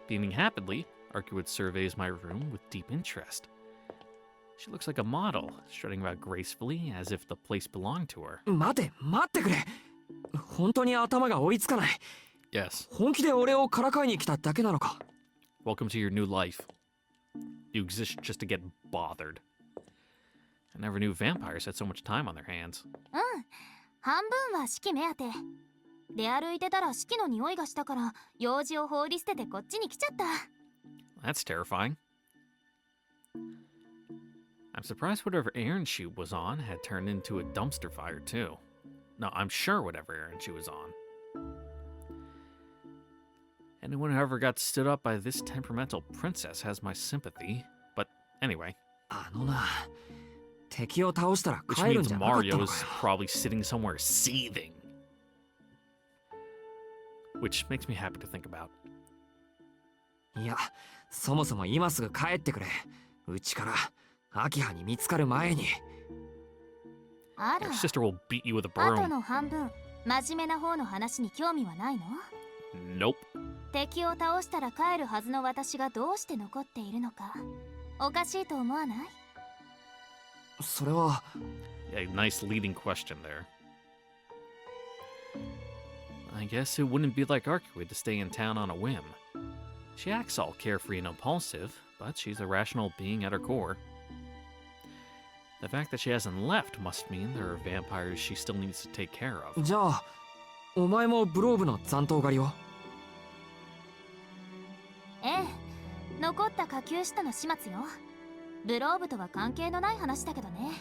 Beaming happily, Arcuid surveys my room with deep interest. She looks like a model, strutting about gracefully as if the place belonged to her. 待ってくれ。本当に頭が追いつかない。 Yes. 本気で俺をからかいに来ただけなのか。 Welcome to your new life. You exist just to get bothered. I never knew vampires had so much time on their hands. うん。半分は式目当て。出歩いてたら四季の匂いがしたから用事を放り捨ててこっちに来ちゃった。 That's terrifying. I'm surprised whatever errand she was on had turned into a dumpster fire, too. No, I'm sure whatever errand she was on. Anyone who ever got stood up by this temperamental princess has my sympathy. But anyway. あのな、敵を倒したら Which 帰るん means じゃなかったの Mario's かよ。 probably sitting somewhere seething. Which makes me happy to think about. いや、そもそも今すぐ帰ってくれ。うちから秋葉に見つかる前に。あら、 Your sister will beat you with a あと broom. の半分真面目な方の話に興味はないの？ Nope. 敵を倒したら帰るはずの私がどうして残っているのかおかしいと思わない？それは Yeah, nice leading question there. I guess it wouldn't be like Arcuid to stay in town on a whim. She acts all carefree and impulsive, but she's a rational being at her core. The fact that she hasn't left must mean there are vampires she still needs to take care of. じゃあお前もブローブの残党狩りを？ええ、残った下級使徒の始末よ。ブローブとは関係のない話だけどね。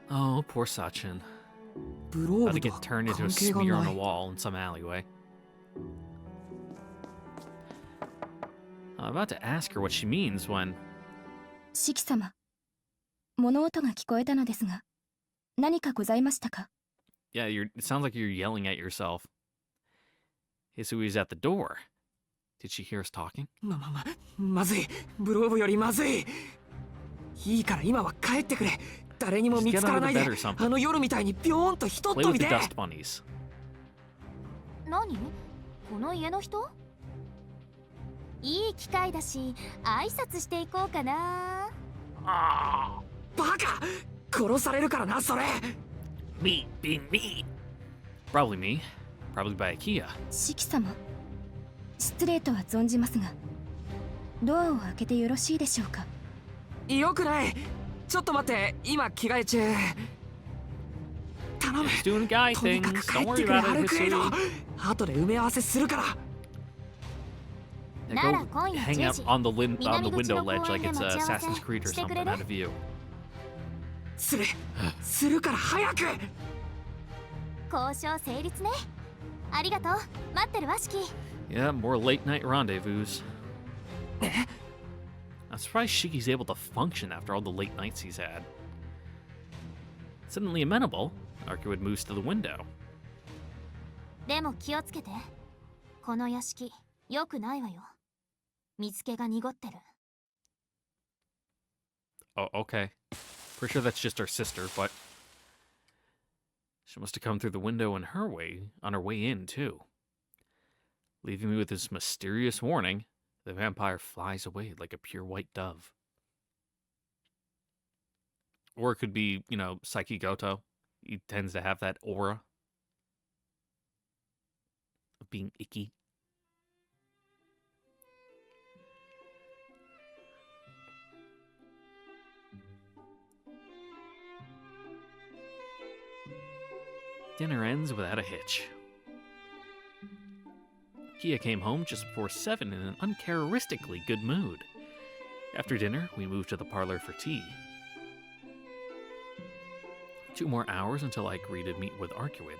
Oh, poor Sachin. ブロー About ブ to とは get turned into a 関係が smear な on a い。 wall in some alleyway. I'm about to ask her what she means when... 四季様、物音が聞こえたのですが、何かございましたか？ Yeah, it sounds like you're yelling at yourself. Hisui's at the door. Did she hear us talking? まずい。ブローブよりまずい。いいから今は帰ってくれ。誰にも見つからないで。 Just get out of the bed or something. あの夜みたいにビョーンとひとっ Play 飛 with び the で。 dust bunnies. 何？この家の人？いい機会だし挨拶していこうかな。バカ！殺されるからな、それ。 Me being me. Probably me. Probably by IKEA. 四季様、失礼とは存じますが、ドアを開けてよろしいでしょうか？よくない。ちょっと待って、今着替え中。頼む。 Just doing guy とにか things. く帰 Don't って worry くれ、 about アル it, クエイド。 Hisui. 後で埋め合わせするから。 Now なら go 今夜 hang 10 out 時 on the window 南口の ledge like 公園 it's で待ち合わせ Assassin's Creed or してく something れる？ out of view. するから早く。交渉成立ね。ありがとう。待ってるわ、四季。 Yeah, more late night rendezvous. I'm surprised Shiki's able to function after all the late nights he's had. Suddenly amenable, Arcuid moves to the window. でも気をつけて。この屋敷、良くないわよ。水気が濁ってる。 Oh, okay. Pretty sure that's just our sister, but she must have come through the window on her way in, too. Leaving me with this mysterious warning, the vampire flies away like a pure white dove. Or it could be, Saiki Goto. He tends to have that aura of being icky. Dinner ends without a hitch. Kia came home just before 7 in an uncharacteristically good mood. After dinner, we moved to the parlor for tea. 2 more hours until I agree to meet with Arcuid.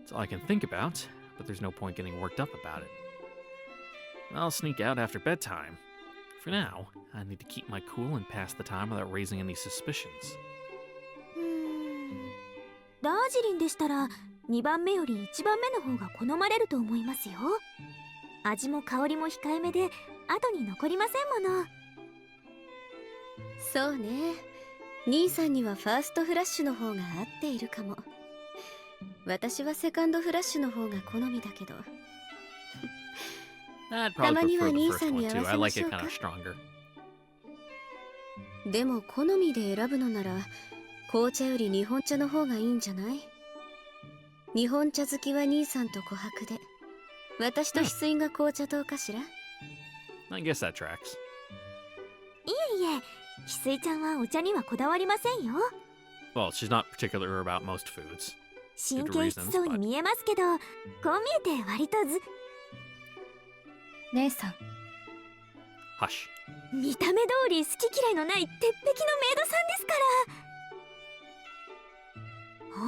It's all I can think about, but there's no point getting worked up about it. I'll sneak out after bedtime. For now, I need to keep my cool and pass the time without raising any suspicions. ダージリンでしたら2番目より1番目の方が好まれると思いますよ。味も香りも控えめで後に残りませんもの。そうね。兄さんにはファーストフラッシュの方が合っているかも。私はセカンドフラッシュの方が好みだけど。 I'd probably prefer the first one たまには兄さんに合 too. わ I せま like しょ it うか。 kind of stronger. でも好みで選ぶのなら紅茶より日本茶の方がいいんじゃない？日本茶好きは兄さんと琥珀で、私と翡翠が紅茶糖かしら？ I guess that tracks. いえいえ、翡翠ちゃんはお茶にはこだわりませんよ。Well, she's not particular about most foods. 神経質そうに見えますけど、こう見えて割と姉さん、 Hush. 見た目通り好き嫌いのない鉄壁のメイドさんですか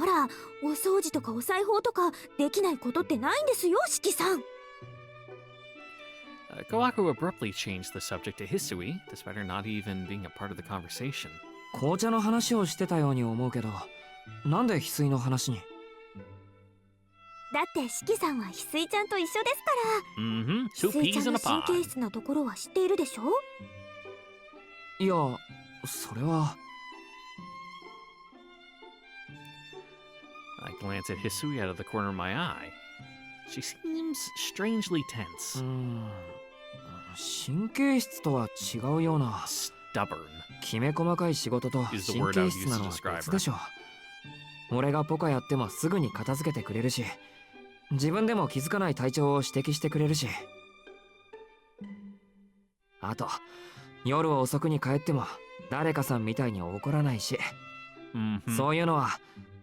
ら。ほら、お掃除とかお裁縫とかできないことってないんですよ、四季さん。Kawaku abruptly changed the subject to Hisui, despite her not even being a part of the conversation. 紅茶の話をしてたように思うけど、なんで翡翠の話に？だって四季さんは翡翠ちゃんと一緒ですから。Mm-hmm. 翡 Two 翠ちゃ peas ん in の a 神 pod. 経質なところは知っているでしょ？いや、それは。I glance at Hisui out of the corner of my eye. She seems strangely tense. 神経質とは違うような。Stubborn. きめ細かい仕事と神経質なのは別でしょ。俺がポカやってもすぐに片付けてくれるし、自分でも気づかない体調を指摘してくれるし、あと夜遅くに帰っても誰かさんみたいに怒らないし、Mm-hmm. そういうのは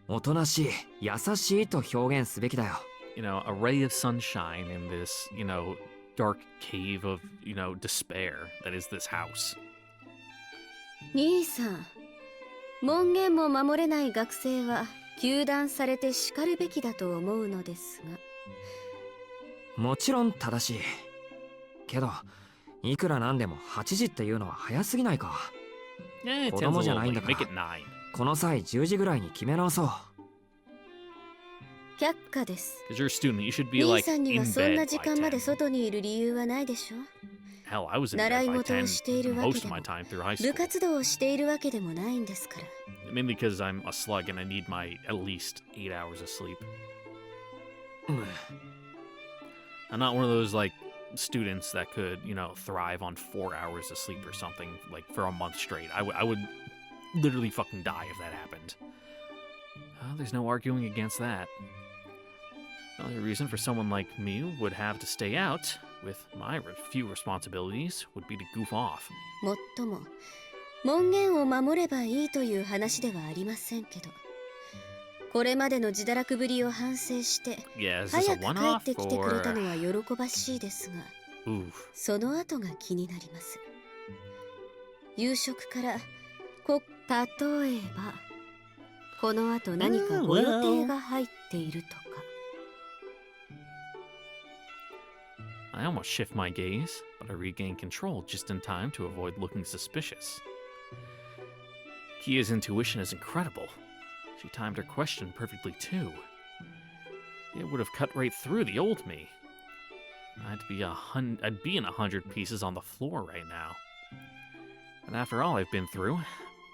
おとなしい、優しいと表現すべきだよ。You know, a ray of sunshine in this, dark cave of, despair that is this house. 兄さん、門限も守れない学生は糾弾されて叱るべきだと思うのですが。もちろん正しいけど、いくらなんでも8時っていうのは早すぎないか。Yeah, it 子 sounds a 供じゃ little ないん late. だから Make it 9. この際10時ぐらいに決め直そう。却下です。 Because you're a student, you should be 兄 like さんに in はそんな bed 時 by 間まで 10. 外にいる理由はないでしょ。 Hell, I was in 習 bed い by 事をしている 10 most わけで of も my time through high 部 school. 活動をしているわけでもないんですから。 Mainly because I'm a slug and I need my at least 8 hours of sleep. I'm not one of those like students that could, thrive on 4 hours of sleep or something like for a month straight. I would literally fucking die if that happened. There's no arguing against that. The only reason for someone like me would have to stay out with my few responsibilities would be to goof off. もっとも門限を守ればいいという話ではありませんけど、これまでの自堕落ぶりを反省して Yeah, is this 早 a く帰 one-off ってきてくれた or... のは喜ばしいですが、 Oof. その後が気になります。夕食から例えばこの後何かご予定が入っているとか。 I almost shift my gaze, but I regain control just in time to avoid looking suspicious. Kia's intuition is incredible. She timed her question perfectly too. It would have cut right through the old me. I'd be in 100 pieces on the floor right now. And after all I've been through,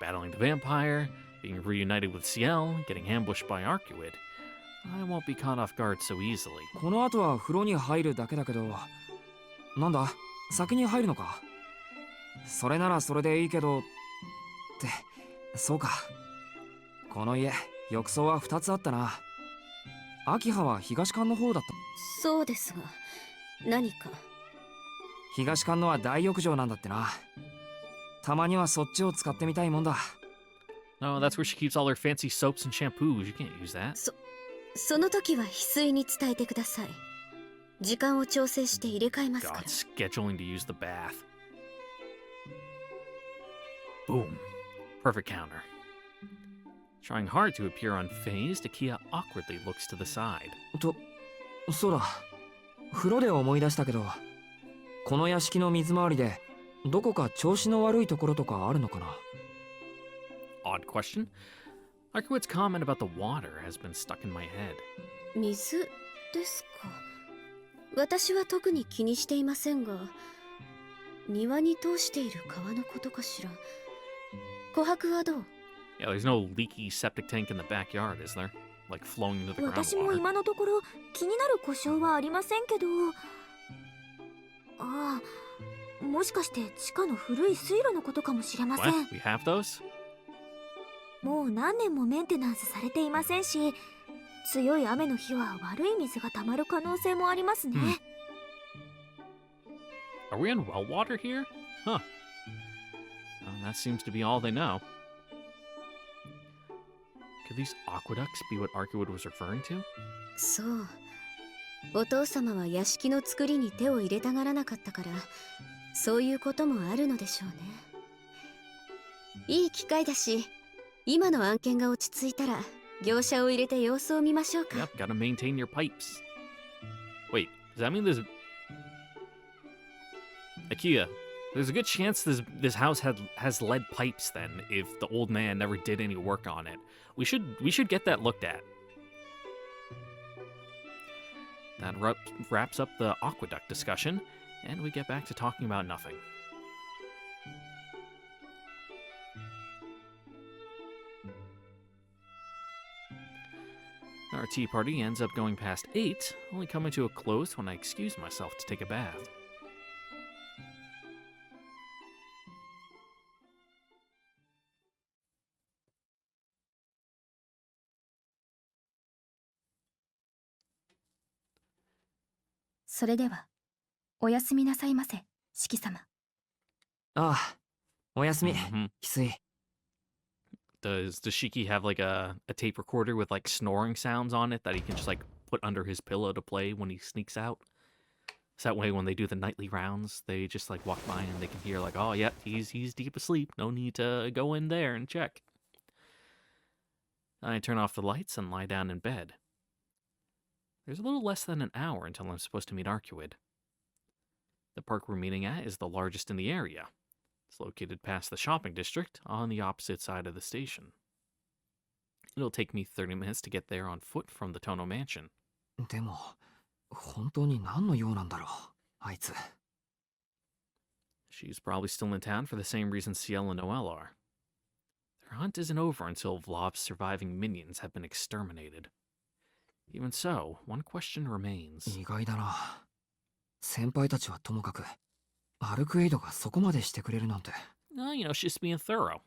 battling the vampire, being reunited with Ciel, getting ambushed by Arcuid, I won't be caught off guard so easily. この後は風呂に入るだけだけど、なんだ、先に入るのか？それならそれでいいけどって、そうか。この家、浴槽は2つあったな。秋葉は東館の方だった。そうですが、何か。東館のは大浴場なんだってな。たまにはそっちを使ってみたいもんだ。No, that's where she keeps all her fancy soaps and shampoos. You can't use that. その時は翡翠に伝えてください。時間を調整して入れ替えますから。 God, scheduling to use the bath. Boom. Perfect counter. Trying hard to appear unfazed, Akia awkwardly looks to the side. そうだ。風呂で思い出したけど、この屋敷の水回りでどこか調子の悪いところとかあるのかな？ Odd question. Arcuid's comment about the water has been stuck in my head. 水ですか。私は特に気にしていませんが、庭に通している川のことかしら。琥珀はどう？ Yeah, there's no leaky septic tank in the backyard, is there? Like flowing into the 私も groundwater. 今のところ気になる故障はありませんけど。ああ、もしかして地下の古い水路のことかもしれません。 What? We have those? もう何年もメンテナンスされていませんし、強い雨の日は悪い水が溜まる可能性もありますね。Are we on well water here? Huh. That seems to be all they know. Could these aqueducts be what Arcuwood was referring to? そう。お父様は屋敷の作りに手を入れたがらなかったから、そういうこともあるのでしょうね。いい機会だし、今の案件が落ち着いたら、業者を入れて様子を見ましょうか。Yep, gotta maintain your pipes. Wait, does that mean there's... IKEA, there's a good chance this house has lead pipes then, if the old man never did any work on it. We should get that looked at. That wraps up the aqueduct discussion, and we get back to talking about nothing. Our tea party ends up going past 8, only coming to a close when I excuse myself to take a bath. So, それでは、おやすみなさいませ、四季様。ああ、おやすみ、Mhm. 翡翠。Does Shiki have like a tape recorder with like snoring sounds on it that he can just like put under his pillow to play when he sneaks out? So that way when they do the nightly rounds, they just like walk by and they can hear like, oh yeah, he's deep asleep. No need to go in there and check. I turn off the lights and lie down in bed. There's a little less than an hour until I'm supposed to meet Arcuwood. The park we're meeting at is the largest in the area. It's located past the shopping district on the opposite side of the station. It'll take me 30 minutes to get there on foot from the Tono Mansion. でも、本当に何の用なんだろう、あいつ。She's probably still in town for the same reason Ciel and Noelle are. Their hunt isn't over until Vlov's surviving minions have been exterminated. Even so, one question remains. 意外だな。先輩たちはともかく、アルクエイドがそこまでしてくれるなんて。You know, she's just being thorough.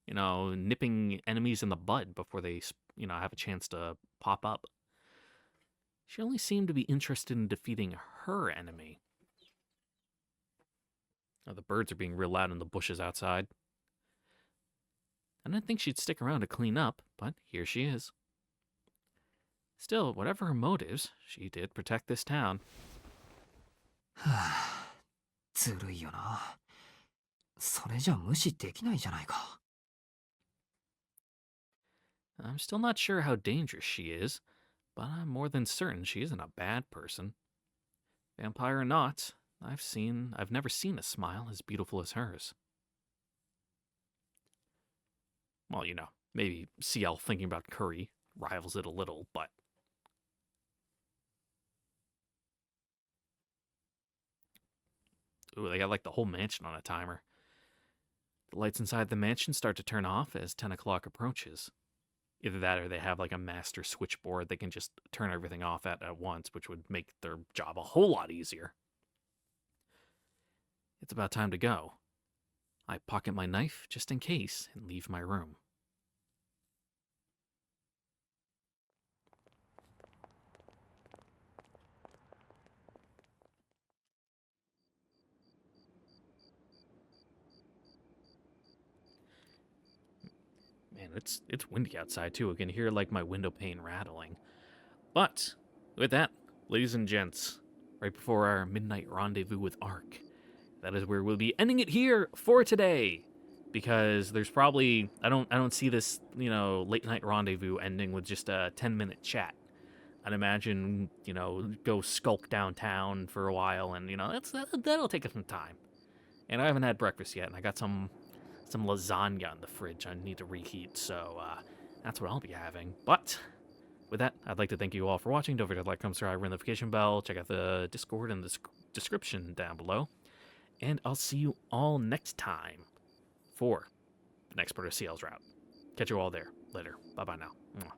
You know, nipping enemies in the bud before they, you know, have a chance to pop up. She only seemed to be interested in defeating her enemy. Oh, the birds are being real loud in the bushes outside. I didn't think she'd stick around to clean up, but here she is. Still, whatever her motives, she did protect this town. はあ、ずるいよな。それじゃ無視できないじゃないか。I'm still not sure how dangerous she is, but I'm more than certain she isn't a bad person. Vampire or not, I've never seen a smile as beautiful as hers. Well, you know, maybe Ciel thinking about Curry rivals it a little, but... Ooh, they got like the whole mansion on a timer. The lights inside the mansion start to turn off as 10 o'clock approaches. Either that or they have like a master switchboard they can just turn everything off at once, which would make their job a whole lot easier. It's about time to go. I pocket my knife just in case and leave my room. Man, it's windy outside too. I can hear like my window pane rattling. But with that, ladies and gents, right before our midnight rendezvous with Ark, that is where we'll be ending it here for today. Because there's probably I don't see this, you know, late night rendezvous ending with just a 10-minute chat. I'd imagine, you know, go skulk downtown for a while, and you know that'll take us some time. And I haven't had breakfast yet, and I got some lasagna in the fridge I need to reheat, so that's what I'll be having. But with that, I'd like to thank you all for watching. Don't forget to like, comment, subscribe, ring the notification bell, check out the Discord in the description down below, and I'll see you all next time for the next part of Ciel's route. Catch you all there. Later. Bye-bye now. Mwah.